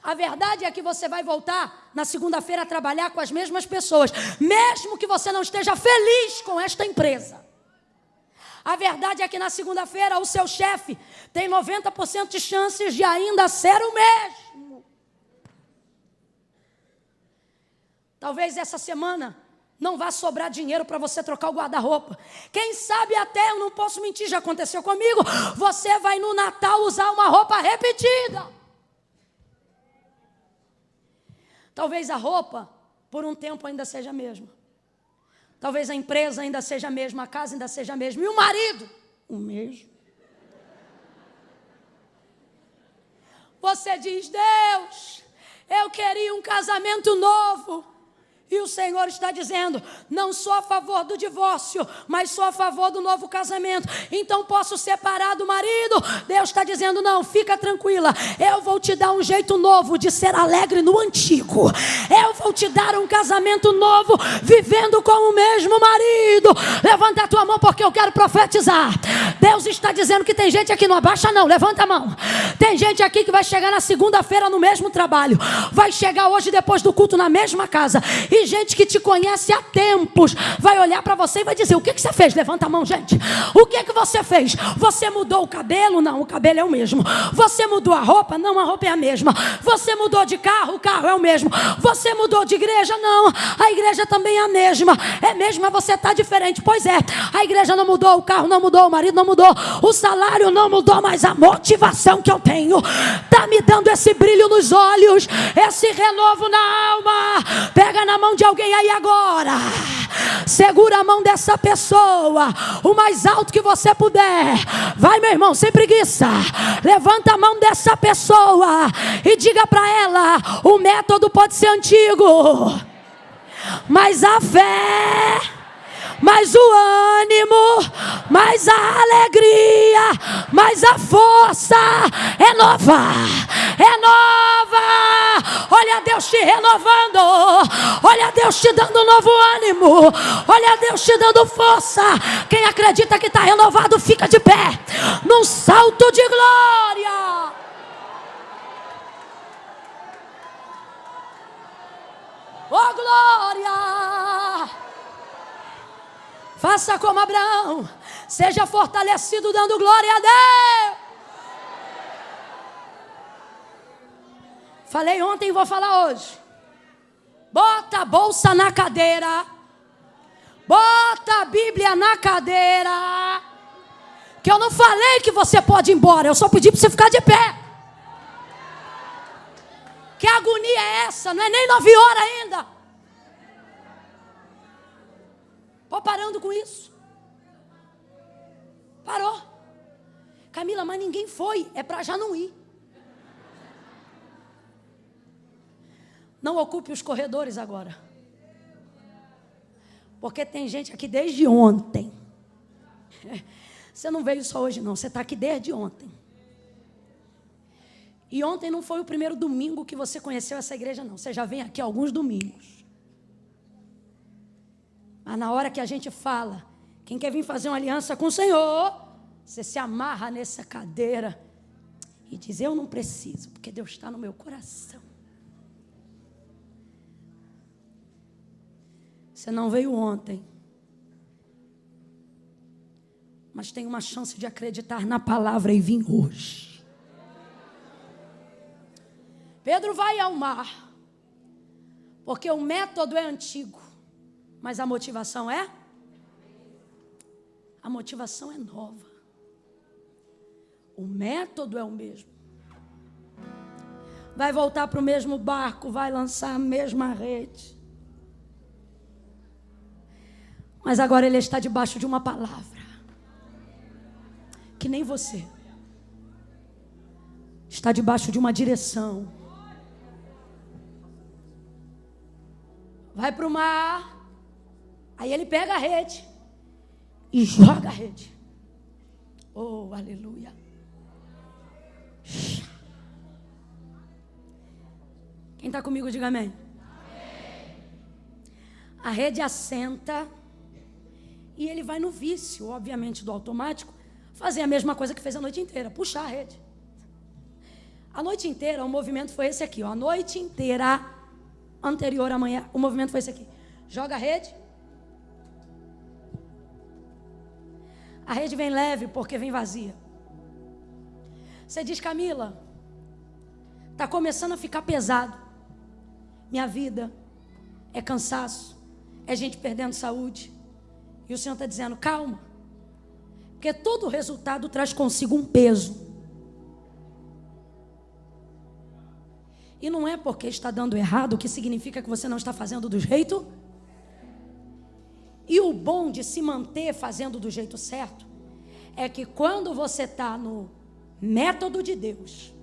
A verdade é que você vai voltar na segunda-feira a trabalhar com as mesmas pessoas, mesmo que você não esteja feliz com esta empresa. A verdade é que na segunda-feira o seu chefe tem 90% de chances de ainda ser o mesmo. Talvez essa semana não vai sobrar dinheiro para você trocar o guarda-roupa. Quem sabe até, eu não posso mentir, já aconteceu comigo, você vai no Natal usar uma roupa repetida. Talvez a roupa, por um tempo, ainda seja a mesma. Talvez a empresa ainda seja a mesma, a casa ainda seja a mesma. E o marido, o mesmo. Você diz: Deus, eu queria um casamento novo. E o Senhor está dizendo: não sou a favor do divórcio, mas sou a favor do novo casamento. Então posso separar do marido? Deus está dizendo: não, fica tranquila. Eu vou te dar um jeito novo de ser alegre no antigo. Eu vou te dar um casamento novo, vivendo com o mesmo marido. Levanta a tua mão porque eu quero profetizar. Deus está dizendo que tem gente aqui, não abaixa não, levanta a mão. Tem gente aqui que vai chegar na segunda-feira no mesmo trabalho, vai chegar hoje depois do culto na mesma casa. E gente que te conhece há tempos vai olhar para você e vai dizer: o que você fez? Levanta a mão, gente. O que você fez? Você mudou o cabelo? Não, o cabelo é o mesmo. Você mudou a roupa? Não, a roupa é a mesma. Você mudou de carro? O carro é o mesmo. Você mudou de igreja? Não, a igreja também é a mesma. É mesmo, mas você está diferente. Pois é, a igreja não mudou, o carro não mudou, o marido não mudou, o salário não mudou, mas a motivação que eu tenho está me dando esse brilho nos olhos, esse renovo na alma. Pega na mão de alguém aí agora, segura a mão dessa pessoa o mais alto que você puder. Vai, meu irmão, sem preguiça. Levanta a mão dessa pessoa e diga para ela: o método pode ser antigo, mas a fé, mas o ânimo, mas a alegria, mas a força é nova. É nova. Olha Deus te renovando. Olha Deus te dando novo ânimo. Olha Deus te dando força. Quem acredita que está renovado, fica de pé num salto de glória. Oh glória. Faça como Abraão, seja fortalecido dando glória a Deus. Falei ontem e vou falar hoje. Bota a bolsa na cadeira. Bota a Bíblia na cadeira. Que eu não falei que você pode ir embora. Eu só pedi para você ficar de pé. Que agonia é essa? Não é nem 9 horas ainda. Pô, parando com isso. Parou. Camila, mas ninguém foi. É para já não ir. Não ocupe os corredores agora. Porque tem gente aqui desde ontem. Você não veio só hoje não. Você está aqui desde ontem. E ontem não foi o primeiro domingo que você conheceu essa igreja não. Você já vem aqui alguns domingos. Mas na hora que a gente fala, quem quer vir fazer uma aliança com o Senhor, você se amarra nessa cadeira e diz, eu não preciso, porque Deus está no meu coração. Você não veio ontem, mas tem uma chance de acreditar na palavra e vir hoje. Pedro vai ao mar, porque o método é antigo, mas a motivação é? A motivação é nova. O método é o mesmo. Vai voltar para o mesmo barco, vai lançar a mesma rede. Mas agora ele está debaixo de uma palavra. Que nem você. Está debaixo de uma direção. Vai para o mar. Aí ele pega a rede. E joga a rede. Oh, aleluia. Quem está comigo, diga amém. A rede assenta. E ele vai no vício, obviamente, do automático, fazer a mesma coisa que fez a noite inteira, puxar a rede. A noite inteira, o movimento foi esse aqui, ó. A noite inteira, anterior à manhã, o movimento foi esse aqui. Joga a rede. A rede vem leve porque vem vazia. Você diz, Camila, está começando a ficar pesado. Minha vida é cansaço, é gente perdendo saúde. E o Senhor está dizendo, calma. Porque todo resultado traz consigo um peso. E não é porque está dando errado que significa que você não está fazendo do jeito. E o bom de se manter fazendo do jeito certo é que quando você está no método de Deus,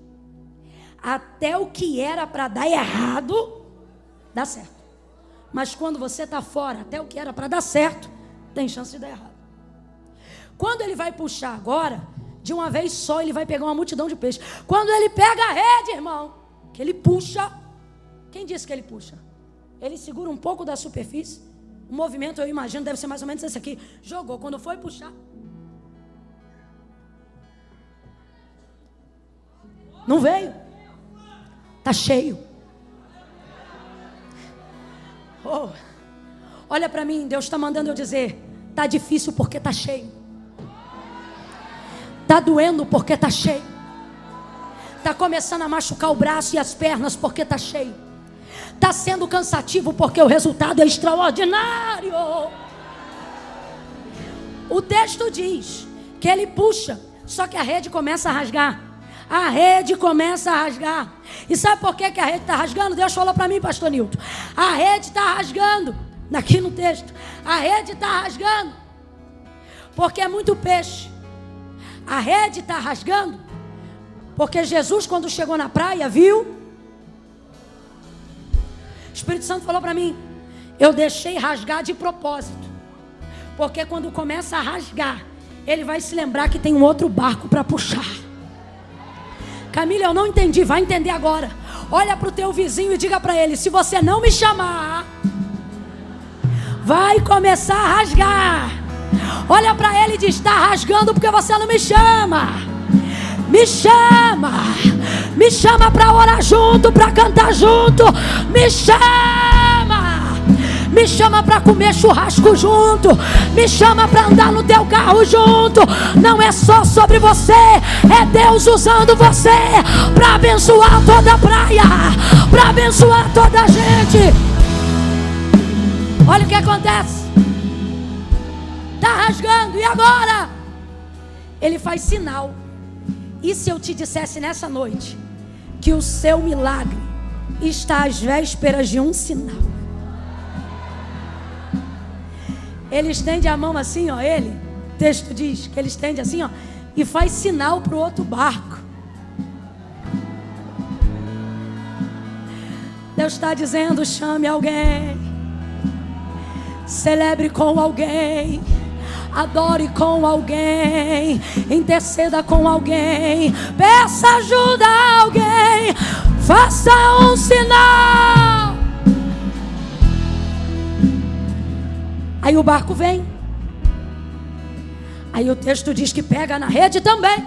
até o que era para dar errado, dá certo. Mas quando você está fora, até o que era para dar certo, tem chance de dar errado. Quando ele vai puxar agora, de uma vez só, ele vai pegar uma multidão de peixes. Quando ele pega a rede, irmão, que ele puxa. Quem disse que ele puxa? Ele segura um pouco da superfície. O movimento, eu imagino, deve ser mais ou menos esse aqui. Jogou, quando foi puxar. Não veio. Está cheio. Oh. Olha para mim, Deus está mandando eu dizer, está difícil porque está cheio. Está doendo porque está cheio. Está começando a machucar o braço e as pernas porque está cheio. Está sendo cansativo porque o resultado é extraordinário. O texto diz que ele puxa, só que a rede começa a rasgar. A rede começa a rasgar. E sabe por que a rede está rasgando? Deus falou para mim, pastor Nilton. A rede está rasgando. Aqui no texto, a rede está rasgando, porque é muito peixe. A rede está rasgando, porque Jesus, quando chegou na praia, viu? O Espírito Santo falou para mim, eu deixei rasgar de propósito, porque quando começa a rasgar, ele vai se lembrar que tem um outro barco para puxar. Camila, eu não entendi, vai entender agora. Olha para o teu vizinho e diga para ele, se você não me chamar, vai começar a rasgar. Olha para ele e diz, está rasgando porque você não me chama. Me chama. Me chama para orar junto, para cantar junto. Me chama. Me me chama para comer churrasco junto, me chama para andar no teu carro junto. Não é só sobre você, é Deus usando você para abençoar toda a praia, para abençoar toda a gente. Olha o que acontece. Está rasgando, e agora? Ele faz sinal. E se eu te dissesse nessa noite que o seu milagre está às vésperas de um sinal? Ele estende a mão assim, ó, o texto diz que ele estende assim, ó, e faz sinal para o outro barco. Deus está dizendo: chame alguém, celebre com alguém, adore com alguém, interceda com alguém, peça ajuda a alguém, faça um sinal. Aí o barco vem. Aí o texto diz que pega na rede também.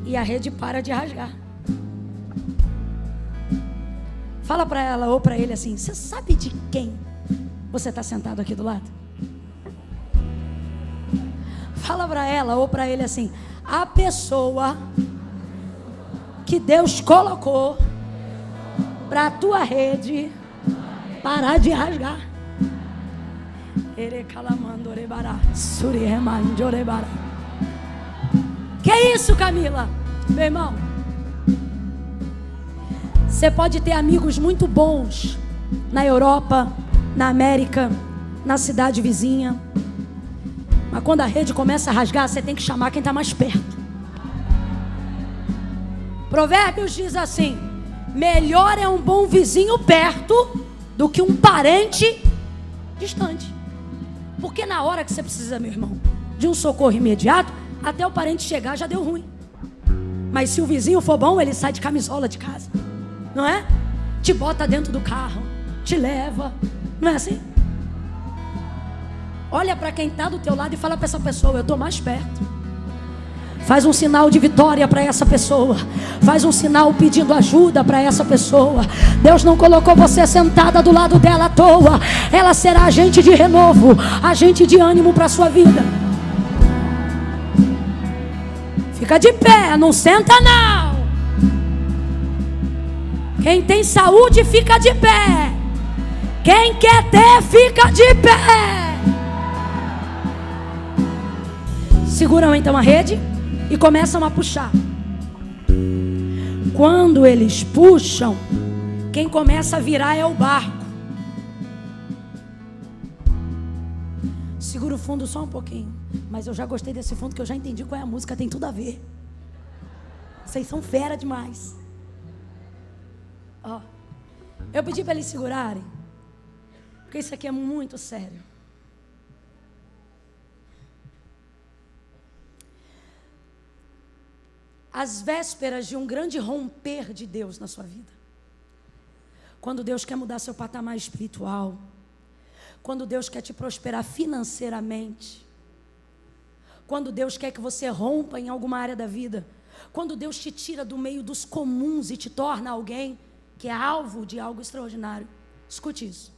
E a rede para de rasgar. Fala para ela ou para ele assim: você sabe de quem você está sentado aqui do lado? Fala para ela ou para ele assim: a pessoa que Deus colocou para a tua rede parar de rasgar. Que isso, Camila? Meu irmão, você pode ter amigos muito bons na Europa, na América, na cidade vizinha, mas quando a rede começa a rasgar, você tem que chamar quem está mais perto. Provérbios diz assim: melhor é um bom vizinho perto do que um parente distante. Porque na hora que você precisa, meu irmão, de um socorro imediato, até o parente chegar já deu ruim. Mas se o vizinho for bom, ele sai de camisola de casa, não é? Te bota dentro do carro, te leva, não é assim? Olha para quem está do teu lado e fala para essa pessoa: eu estou mais perto. Faz um sinal de vitória para essa pessoa. Faz um sinal pedindo ajuda para essa pessoa. Deus não colocou você sentada do lado dela à toa. Ela será agente de renovo, agente de ânimo para a sua vida. Fica de pé, não senta não. Quem tem saúde fica de pé. Quem quer ter fica de pé. Seguram então a rede e começam a puxar. Quando eles puxam, quem começa a virar é o barco. Segura o fundo só um pouquinho. Mas eu já gostei desse fundo, que eu já entendi qual é a música, tem tudo a ver. Vocês são fera demais. Ó, eu pedi para eles segurarem, porque isso aqui é muito sério. Às vésperas de um grande romper de Deus na sua vida, quando Deus quer mudar seu patamar espiritual, quando Deus quer te prosperar financeiramente, quando Deus quer que você rompa em alguma área da vida, quando Deus te tira do meio dos comuns e te torna alguém que é alvo de algo extraordinário, escute isso: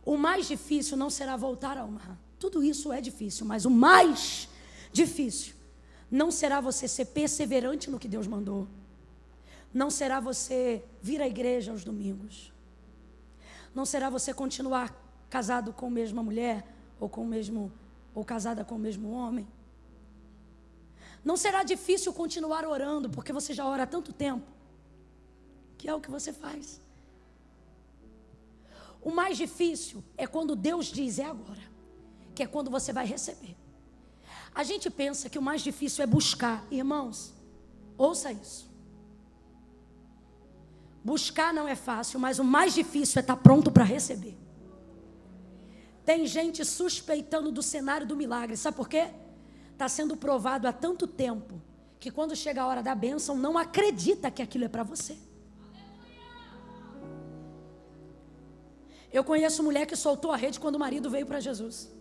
o mais difícil não será voltar a honrar. Tudo isso é difícil, mas o mais difícil não será você ser perseverante no que Deus mandou. Não será você vir à igreja aos domingos. Não será você continuar casado com a mesma mulher, ou casada com o mesmo homem. Não será difícil continuar orando, porque você já ora há tanto tempo, que é o que você faz. O mais difícil é quando Deus diz: é agora, que é quando você vai receber. A gente pensa que o mais difícil é buscar. Irmãos, ouça isso. Buscar não é fácil, mas o mais difícil é estar pronto para receber. Tem gente suspeitando do cenário do milagre. Sabe por quê? Está sendo provado há tanto tempo que quando chega a hora da bênção, não acredita que aquilo é para você. Eu conheço mulher que soltou a rede quando o marido veio para Jesus,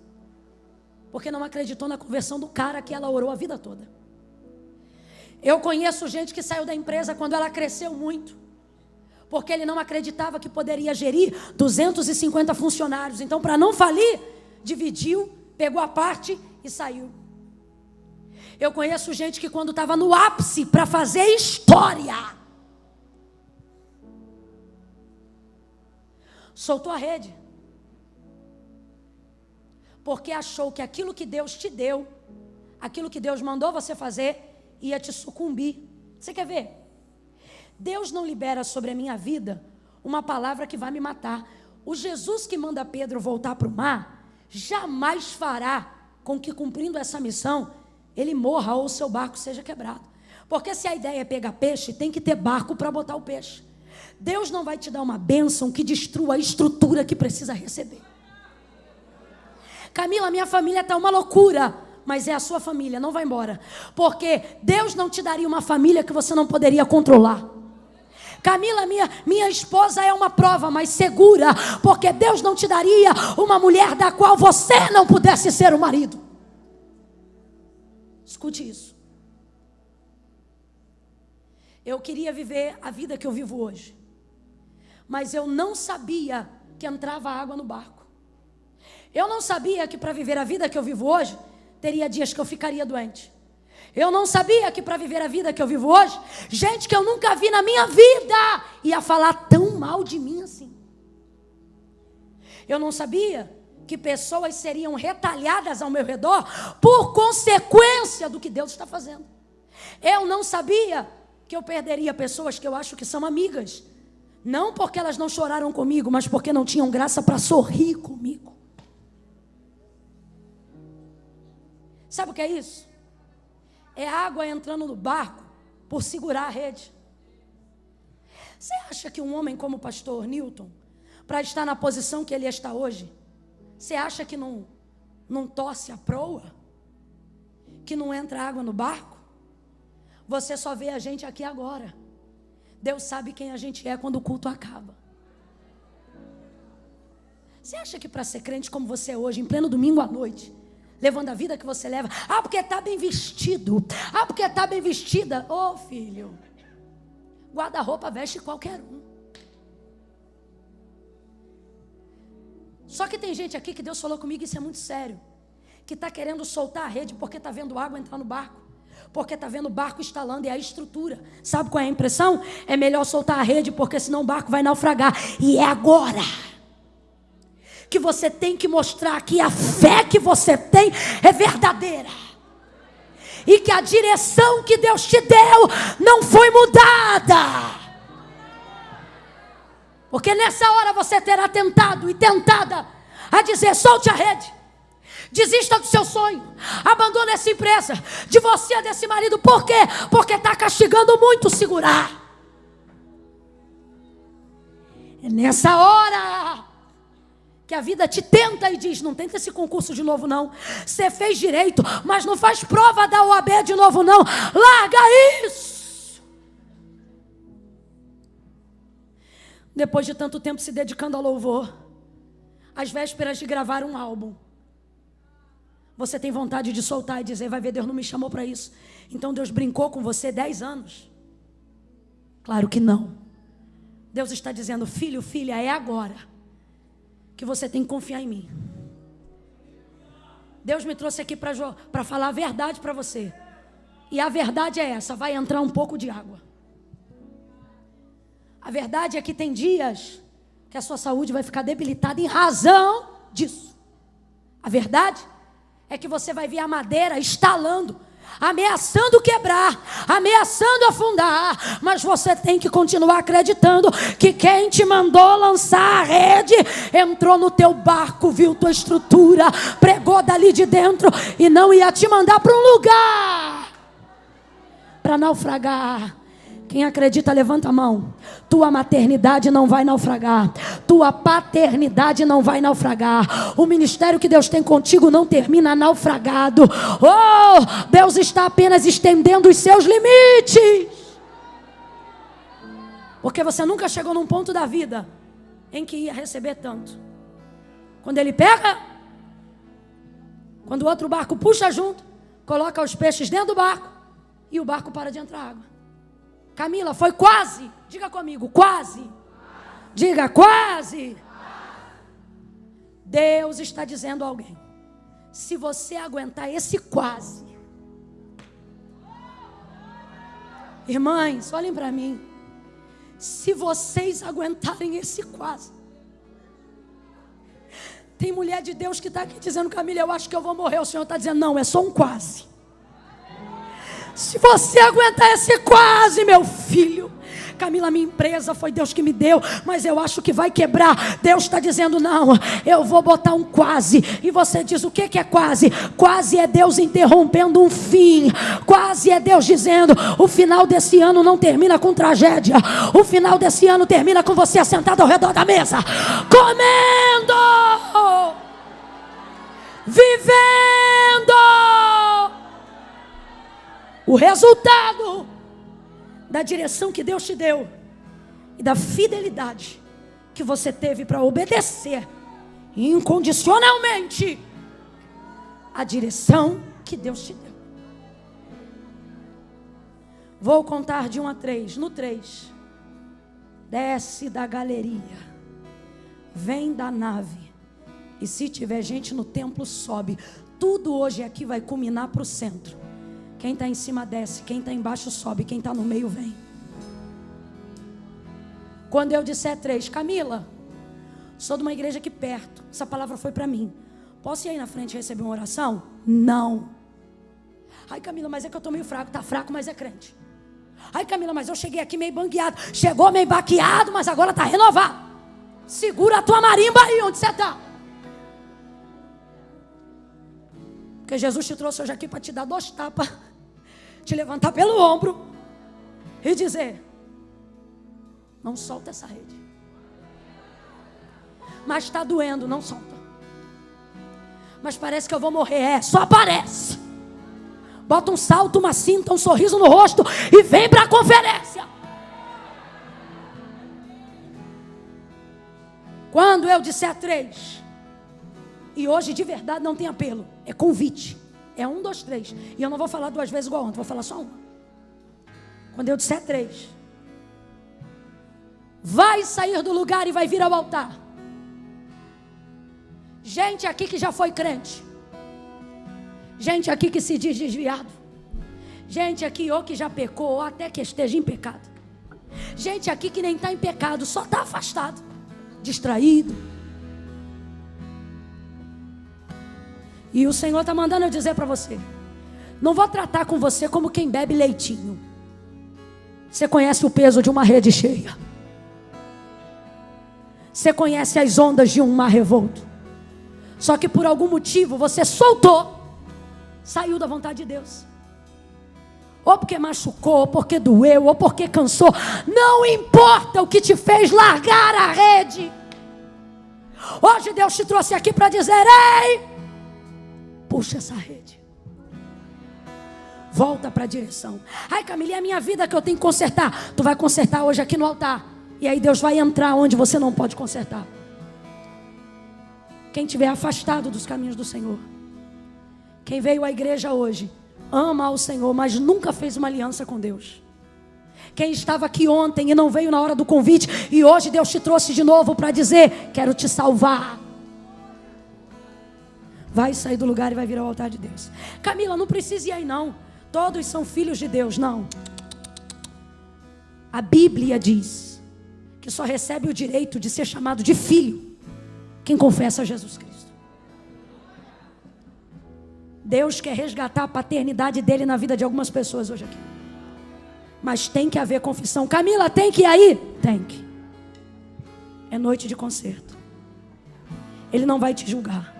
porque não acreditou na conversão do cara que ela orou a vida toda. Eu conheço gente que saiu da empresa quando ela cresceu muito, porque ele não acreditava que poderia gerir 250 funcionários. Então, para não falir, dividiu, pegou a parte e saiu. Eu conheço gente que quando estava no ápice para fazer história, soltou a rede. Porque achou que aquilo que Deus te deu, aquilo que Deus mandou você fazer, ia te sucumbir. Você quer ver? Deus não libera sobre a minha vida uma palavra que vai me matar. O Jesus que manda Pedro voltar para o mar, jamais fará com que, cumprindo essa missão, ele morra ou o seu barco seja quebrado. Porque se a ideia é pegar peixe, tem que ter barco para botar o peixe. Deus não vai te dar uma bênção que destrua a estrutura que precisa receber. Camila, minha família está uma loucura, mas é a sua família, não vai embora. Porque Deus não te daria uma família que você não poderia controlar. Camila, minha esposa é uma prova, mas segura, porque Deus não te daria uma mulher da qual você não pudesse ser o marido. Escute isso. Eu queria viver a vida que eu vivo hoje, mas eu não sabia que entrava água no barco. Eu não sabia que para viver a vida que eu vivo hoje, teria dias que eu ficaria doente. Eu não sabia que para viver a vida que eu vivo hoje, gente que eu nunca vi na minha vida ia falar tão mal de mim assim. Eu não sabia que pessoas seriam retalhadas ao meu redor por consequência do que Deus está fazendo. Eu não sabia que eu perderia pessoas que eu acho que são amigas, não porque elas não choraram comigo, mas porque não tinham graça para sorrir comigo. Sabe o que é isso? É água entrando no barco por segurar a rede. Você acha que um homem como o pastor Newton, para estar na posição que ele está hoje, você acha que não torce a proa? Que não entra água no barco? Você só vê a gente aqui agora. Deus sabe quem a gente é quando o culto acaba. Você acha que para ser crente como você é hoje, em pleno domingo à noite, levando a vida que você leva, porque está bem vestido, porque está bem vestida, ô filho, guarda-roupa veste qualquer um. Só que tem gente aqui que Deus falou comigo, isso é muito sério, que está querendo soltar a rede porque está vendo água entrar no barco, porque está vendo o barco instalando, e a estrutura, sabe qual é a impressão? É melhor soltar a rede, porque senão o barco vai naufragar, e é agora que você tem que mostrar que a fé que você tem é verdadeira, e que a direção que Deus te deu não foi mudada, porque nessa hora você terá tentado e tentada a dizer: solte a rede, desista do seu sonho, abandone essa empresa, divorcia desse marido. Por quê? Porque está castigando muito segurar. É nessa hora que a vida te tenta e diz: não tenta esse concurso de novo não, você fez direito, mas não faz prova da OAB de novo não, larga isso. Depois de tanto tempo se dedicando ao louvor, às vésperas de gravar um álbum, você tem vontade de soltar e dizer: vai ver, Deus não me chamou para isso. Então Deus brincou com você 10 anos? Claro que não. Deus está dizendo: filho, filha, é agora que você tem que confiar em mim. Deus me trouxe aqui para falar a verdade para você. E a verdade é essa: vai entrar um pouco de água. A verdade é que tem dias que a sua saúde vai ficar debilitada em razão disso. A verdade é que você vai ver a madeira estalando, ameaçando quebrar, ameaçando afundar, mas você tem que continuar acreditando que quem te mandou lançar a rede entrou no teu barco, viu tua estrutura, pregou dali de dentro e não ia te mandar para um lugar para naufragar. Quem acredita, levanta a mão. Tua maternidade não vai naufragar. Tua paternidade não vai naufragar. O ministério que Deus tem contigo não termina naufragado. Oh, Deus está apenas estendendo os seus limites. Porque você nunca chegou num ponto da vida em que ia receber tanto. Quando ele pega, quando o outro barco puxa junto, coloca os peixes dentro do barco e o barco para de entrar água. Camila, foi quase, diga comigo, quase Diga quase. Deus está dizendo a alguém: se você aguentar esse quase. Irmãs, olhem para mim. Se vocês aguentarem esse quase. Tem mulher de Deus que está aqui dizendo: Camila, eu acho que eu vou morrer. O Senhor está dizendo: não, é só um quase. Se você aguentar esse quase, meu filho. Camila, minha empresa foi Deus que me deu, mas eu acho que vai quebrar. Deus está dizendo: não, eu vou botar um quase. E você diz: o que é quase? Quase é Deus interrompendo um fim. Quase é Deus dizendo: o final desse ano não termina com tragédia. O final desse ano termina com você sentado ao redor da mesa, comendo, vivendo. O resultado da direção que Deus te deu e da fidelidade que você teve para obedecer incondicionalmente a direção que Deus te deu. Vou contar de 1 a 3. No 3, desce da galeria, vem da nave, e se tiver gente no templo, sobe. Tudo hoje aqui vai culminar para o centro. Quem está em cima desce, quem está embaixo sobe, quem está no meio vem. Quando eu disser 3, Camila, sou de uma igreja aqui perto, essa palavra foi para mim. Posso ir aí na frente e receber uma oração? Não. Ai, Camila, mas é que eu estou meio fraco. Está fraco, mas é crente. Ai, Camila, mas eu cheguei aqui meio bangueado. Chegou meio baqueado, mas agora está renovado. Segura a tua marimba aí onde você está. Porque Jesus te trouxe hoje aqui para te dar 2 tapas, te levantar pelo ombro e dizer: não solta essa rede. Mas está doendo, não solta. Mas parece que eu vou morrer. Só parece. Bota um salto, uma cinta, um sorriso no rosto e vem para a conferência. Quando eu disser 3, e hoje de verdade não tem apelo, é convite. É 1, 2, 3. E eu não vou falar 2 vezes igual ontem, vou falar só 1. Quando eu disser 3, vai sair do lugar e vai vir ao altar. Gente aqui que já foi crente. Gente aqui que se diz desviado. Gente aqui ou que já pecou, ou até que esteja em pecado. Gente aqui que nem está em pecado, só está afastado, distraído. E o Senhor está mandando eu dizer para você: não vou tratar com você como quem bebe leitinho. Você conhece o peso de uma rede cheia. Você conhece as ondas de um mar revolto. Só que por algum motivo você soltou, saiu da vontade de Deus. Ou porque machucou, ou porque doeu, ou porque cansou. Não importa o que te fez largar a rede. Hoje Deus te trouxe aqui para dizer: ei, puxa essa rede. Volta para a direção. Ai, Camila, é a minha vida que eu tenho que consertar. Tu vai consertar hoje aqui no altar. E aí Deus vai entrar onde você não pode consertar. Quem estiver afastado dos caminhos do Senhor. Quem veio à igreja hoje, ama ao Senhor, mas nunca fez uma aliança com Deus. Quem estava aqui ontem e não veio na hora do convite, e hoje Deus te trouxe de novo para dizer: quero te salvar. Vai sair do lugar e vai vir ao altar de Deus. Camila, não precisa ir aí não. Todos são filhos de Deus. Não. A Bíblia diz que só recebe o direito de ser chamado de filho quem confessa Jesus Cristo. Deus quer resgatar a paternidade dele na vida de algumas pessoas hoje aqui. Mas tem que haver confissão. Camila, tem que ir aí? Tem que. É noite de concerto. Ele não vai te julgar,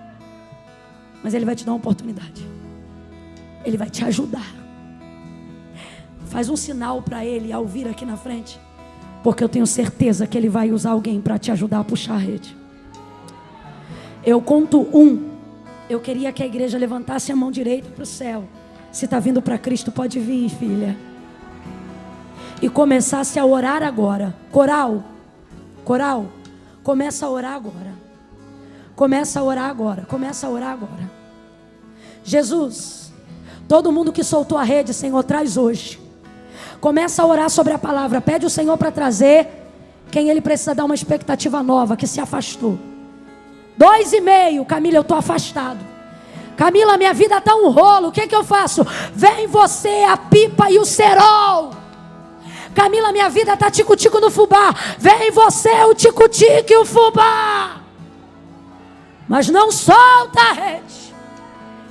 mas Ele vai te dar uma oportunidade. Ele vai te ajudar. Faz um sinal para Ele ao vir aqui na frente, porque eu tenho certeza que Ele vai usar alguém para te ajudar a puxar a rede. Eu conto 1. Eu queria que a igreja levantasse a mão direita para o céu. Se está vindo para Cristo, pode vir, filha. E começasse a orar agora. Coral, começa a orar agora. Começa a orar agora. Começa a orar agora. Jesus, todo mundo que soltou a rede, Senhor, traz hoje. Começa a orar sobre a palavra. Pede o Senhor para trazer. quem Ele precisa dar uma expectativa nova, que se afastou. 2,5, Camila, eu estou afastado. Camila, minha vida está um rolo, o que eu faço? Vem você, a pipa e o cerol. Camila, minha vida está tico-tico no fubá. Vem você, o tico-tico e o fubá. Mas não solta a rede.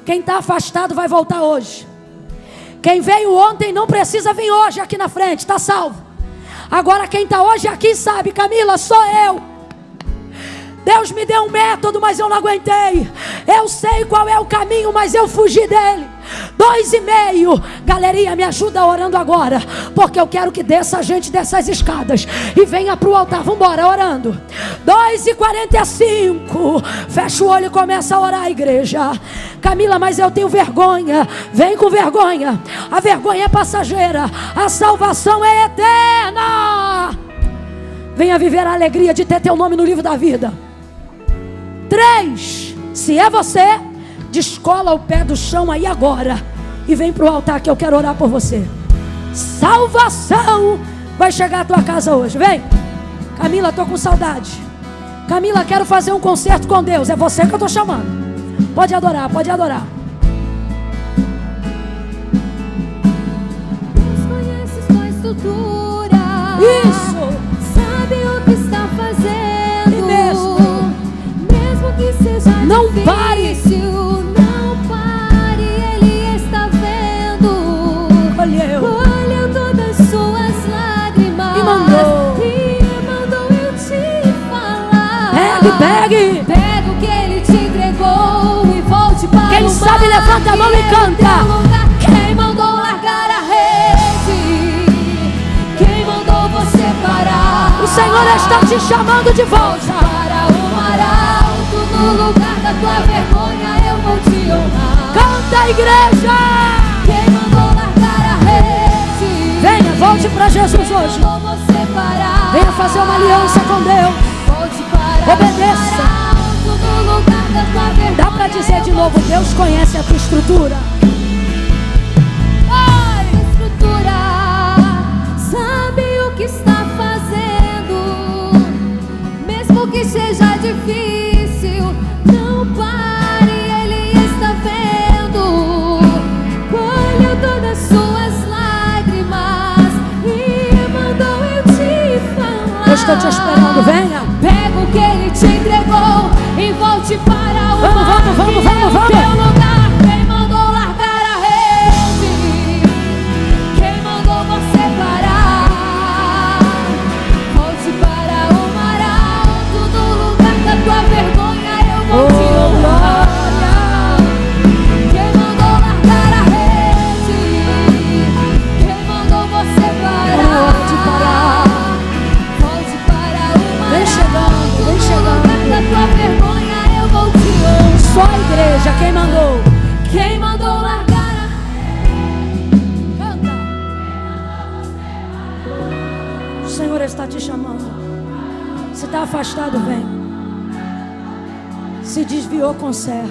Quem está afastado vai voltar hoje. Quem veio ontem não precisa vir hoje aqui na frente, está salvo. Agora quem está hoje aqui sabe, Camila, sou eu. Deus me deu um método, mas eu não aguentei. Eu sei qual é o caminho, mas eu fugi dele. 2,5. Galerinha, me ajuda orando agora, porque eu quero que desça a gente dessas escadas e venha para o altar. Vamos embora, orando. 2,45. Fecha o olho e começa a orar, igreja. Camila, mas eu tenho vergonha. Vem com vergonha. A vergonha é passageira, a salvação é eterna. Venha viver a alegria de ter teu nome no livro da vida. 3, se é você, descola o pé do chão aí agora e vem para o altar que eu quero orar por você. Salvação vai chegar à tua casa hoje. Vem. Camila, estou com saudade. Camila, quero fazer um concerto com Deus. É você que eu estou chamando. Pode adorar, pode adorar. Deus conhece sua estrutura. Isso. Sabe o que está fazendo. E mesmo que seja não difícil, pare. Não pare, Ele está vendo. Colheu todas suas lágrimas E mandou eu te falar. Pegue. Pega o que Ele te entregou e volte para quem o sabe mar. levanta a mão e canta. Quem mandou largar a rede? Quem mandou você parar? O Senhor está te chamando de volta para o mar. No lugar da tua vergonha eu vou te honrar. Canta, igreja. Quem mandou largar a rede? Venha, volte para Jesus hoje. Venha fazer uma aliança com Deus. Obedeça. No lugar da tua vergonha. Dá para dizer de novo, Deus conhece a tua estrutura. Estrutura, sabe o que está fazendo. Mesmo que seja difícil, não pare, Ele está vendo. Colheu todas suas lágrimas e mandou eu te falar. Eu estou te esperando, venha. Pega o que Ele te entregou e volte para o mar. Vamos. Teu lugar. Quem mandou largar a rede? Quem mandou você parar? Volte para o mar alto. No lugar da tua vergonha eu vou te honrar. Quem mandou largar a rede? Quem mandou você parar? Volte para o mar Vem chegando, vem chegando. No lugar da tua vergonha eu vou te honrar. Só a igreja, quem mandou? Quem mandou largar a Canta. O Senhor está te chamando. Se está afastado, vem. Se desviou, conserta.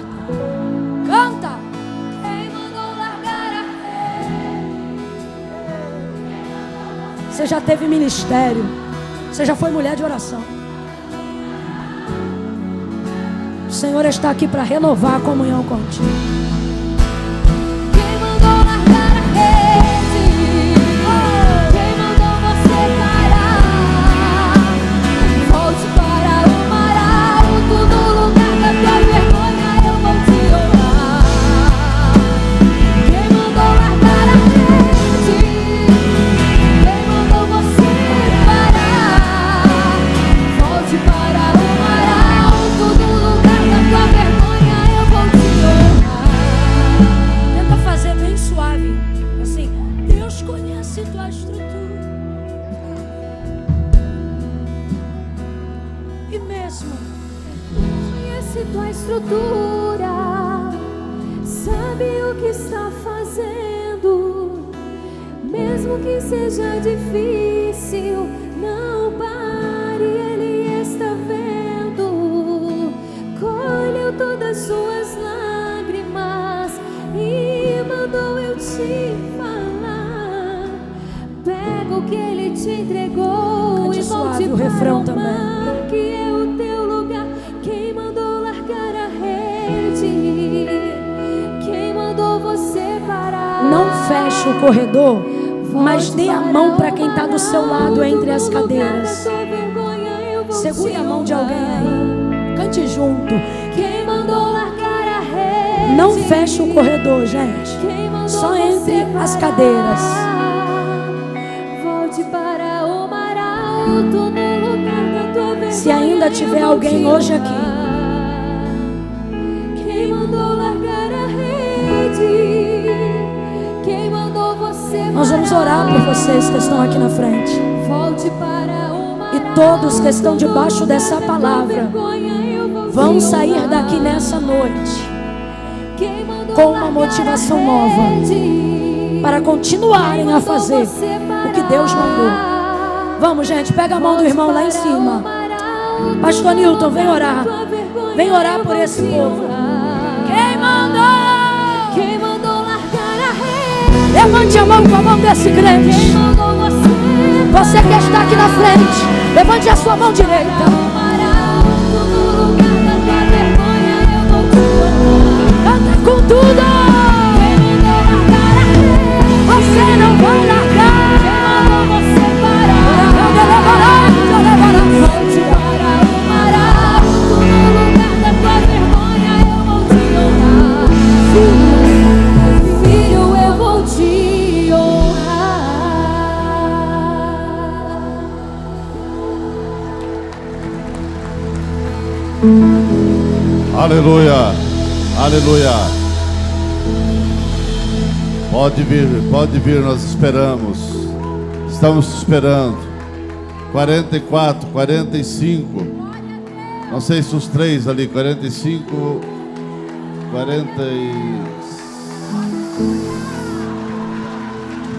Canta. Quem mandou largar a Você já teve ministério. Você já foi mulher de oração. O Senhor está aqui para renovar a comunhão contigo. Quem mandou largar a rede? Quem mandou você parar? Volte para o mar alto. No lugar da tua vergonha eu vou te honrar. Quem mandou largar a rede? Quem mandou você parar? Volte para o mar alto. No lugar da tua vergonha eu vou te honrar. Tenta fazer bem suave. Assim, Deus conhece tua estrutura. E mesmo Conhece tua estrutura, sabe o que está fazendo. Mesmo que seja difícil, não pare, Ele está vendo. Colheu todas suas lágrimas e mandou eu te falar. Pega o que Ele te entregou Cante e volte suave, o refrão também. Que é o teu lugar. Quem mandou largar a rede? Quem mandou você parar? Não feche o corredor, mas dê a mão para quem está do seu lado entre as cadeiras. Segure a mão de alguém aí. Cante junto. Quem mandou largar a rede? Não feche o corredor, gente. Só entre as cadeiras. Volte para o mar alto no lugar da tua vergonha. Se ainda tiver alguém hoje aqui, quem mandou largar a rede? Quem mandou você? nós vamos orar por vocês que estão aqui na frente. Volte para o mar E todos que estão debaixo dessa palavra vão sair daqui nessa noite com uma motivação nova para continuarem a fazer o que Deus mandou. Vamos, gente, pega a mão do irmão lá em cima. Pastor Newton, vem orar. Vem orar por esse povo. Quem mandou? Quem mandou largar a rede? Levante a mão com a mão desse crente. Quem mandou você? Você que está aqui na frente, levante a sua mão direita. Canta com tudo. Você não vai largar. Você parar. Volte para o mar alto, no lugar da tua vergonha eu vou te honrar. Filho, eu vou te honrar. Aleluia, aleluia. Pode vir, nós esperamos. Estamos esperando. 44, 45. Não sei se os três ali, 45,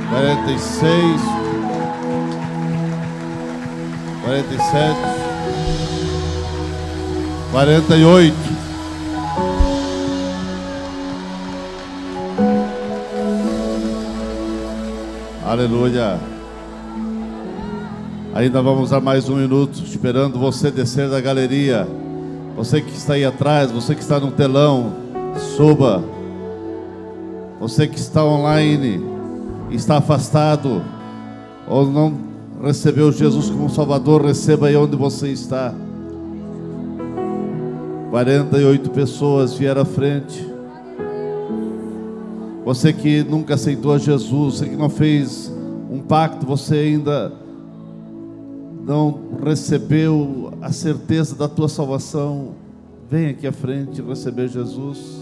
46, 47, 48. Aleluia. Ainda vamos dar mais um minuto, esperando você descer da galeria. Você que está aí atrás, você que está no telão, suba. Você que está online, está afastado, ou não recebeu Jesus como Salvador, receba aí onde você está. 48 pessoas vieram à frente. Você que nunca aceitou a Jesus, você que não fez um pacto, você ainda não recebeu a certeza da tua salvação, vem aqui à frente receber Jesus.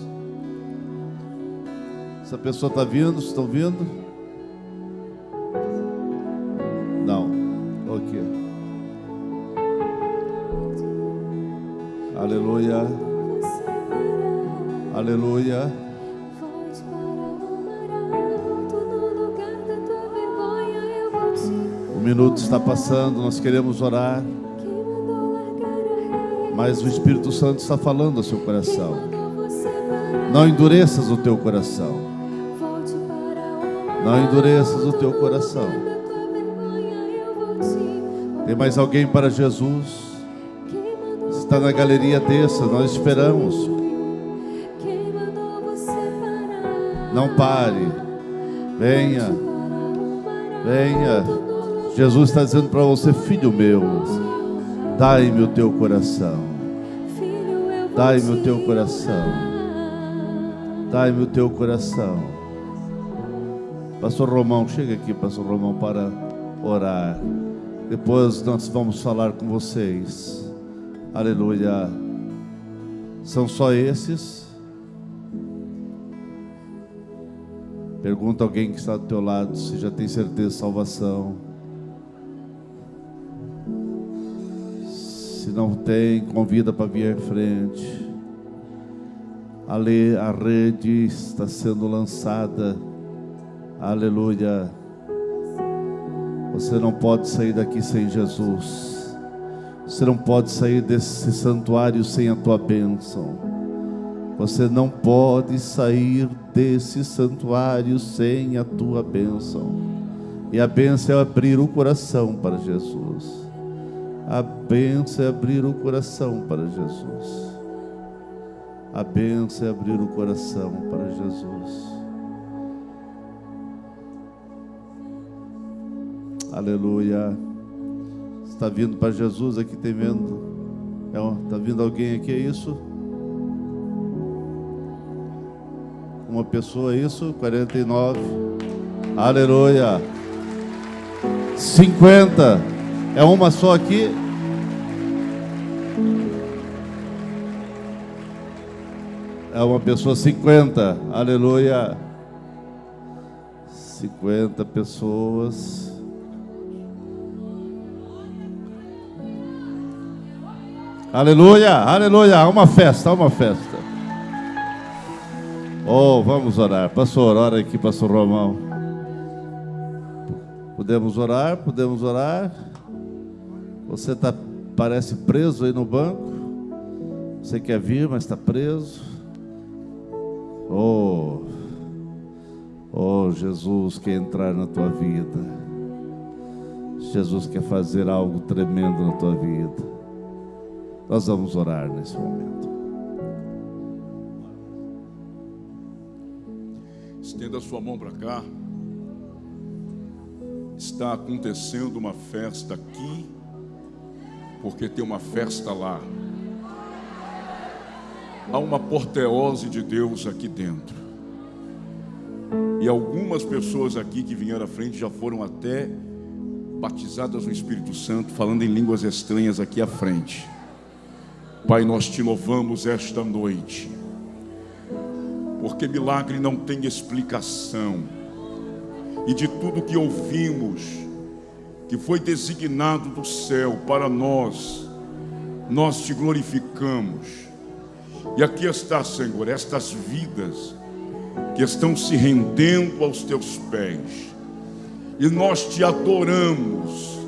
Essa pessoa está vindo, estão vindo? Não, ok. Aleluia, aleluia. Volte para o mar alto, no lugar da tua vergonha eu vou te honrar. O minuto está passando, nós queremos orar, Quem mandou largar a rede? mas o Espírito Santo está falando ao seu coração. Mandou você parar. Não endureças o teu coração. Volte para o mar Não endureças o teu coração. da tua vergonha eu vou te honrar. Tem mais alguém para Jesus? Quem mandou Está na galeria, desça, nós esperamos. Quem mandou você parar? Não pare. Venha, Para o mar venha. Jesus está dizendo para você: filho meu, dai-me o teu coração. filho eu vou Dai-me o te teu coração. honrar. Dai-me o teu coração. Pastor Romão, chega aqui, Pastor Romão, para orar. Depois nós vamos falar com vocês. Aleluia. São só esses? Pergunta alguém que está do teu lado se já tem certeza de salvação. Se não tem, convida para vir à frente. A rede está sendo lançada. Aleluia. Você não pode sair daqui sem Jesus. Você não pode sair desse santuário sem a tua bênção. Você não pode sair desse santuário sem a tua bênção. E a bênção é abrir o coração para Jesus. A bênção é abrir o coração para Jesus. A bênção é abrir o coração para Jesus. Aleluia. Está vindo para Jesus aqui, tem vendo? Está vindo alguém aqui, é isso? Uma pessoa, isso? 49. Aleluia. 50. É uma só aqui? É uma pessoa. 50. Aleluia. 50 pessoas. Aleluia, aleluia, há uma festa, há uma festa. Oh, vamos orar. Pastor, ora aqui, pastor Romão. Podemos orar, podemos orar. Você parece preso aí no banco. Você quer vir, mas está preso. Oh, Jesus quer entrar na tua vida. Jesus quer fazer algo tremendo na tua vida. Nós vamos orar nesse momento. Estenda a sua mão para cá. Está acontecendo uma festa aqui, porque tem uma festa lá. Há uma apoteose de Deus aqui dentro. E algumas pessoas aqui que vieram à frente já foram até batizadas no Espírito Santo, falando em línguas estranhas aqui à frente. Pai, nós te louvamos esta noite, porque milagre não tem explicação, e de tudo que ouvimos, que foi designado do céu para nós te glorificamos. E aqui está, Senhor, estas vidas que estão se rendendo aos teus pés, e nós te adoramos,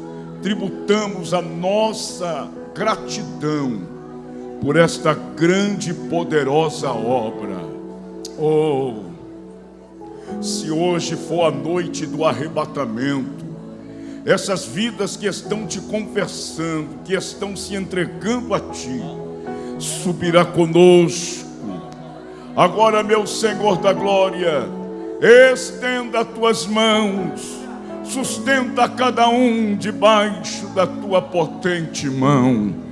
tributamos a nossa gratidão por esta grande e poderosa obra. Oh, se hoje for a noite do arrebatamento, essas vidas que estão te confessando, que estão se entregando a ti, subirá conosco. Agora, meu Senhor da glória, estenda as tuas mãos, sustenta cada um debaixo da tua potente mão.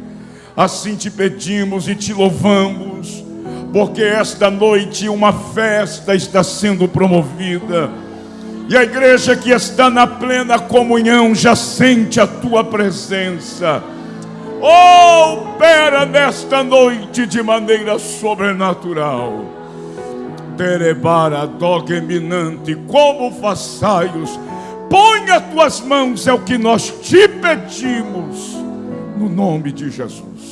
Assim te pedimos e te louvamos, porque esta noite uma festa está sendo promovida, e a igreja que está na plena comunhão já sente a tua presença. Oh, opera nesta noite de maneira sobrenatural. Terebara dog eminente, como façaios, põe as tuas mãos, é o que nós te pedimos, no nome de Jesus.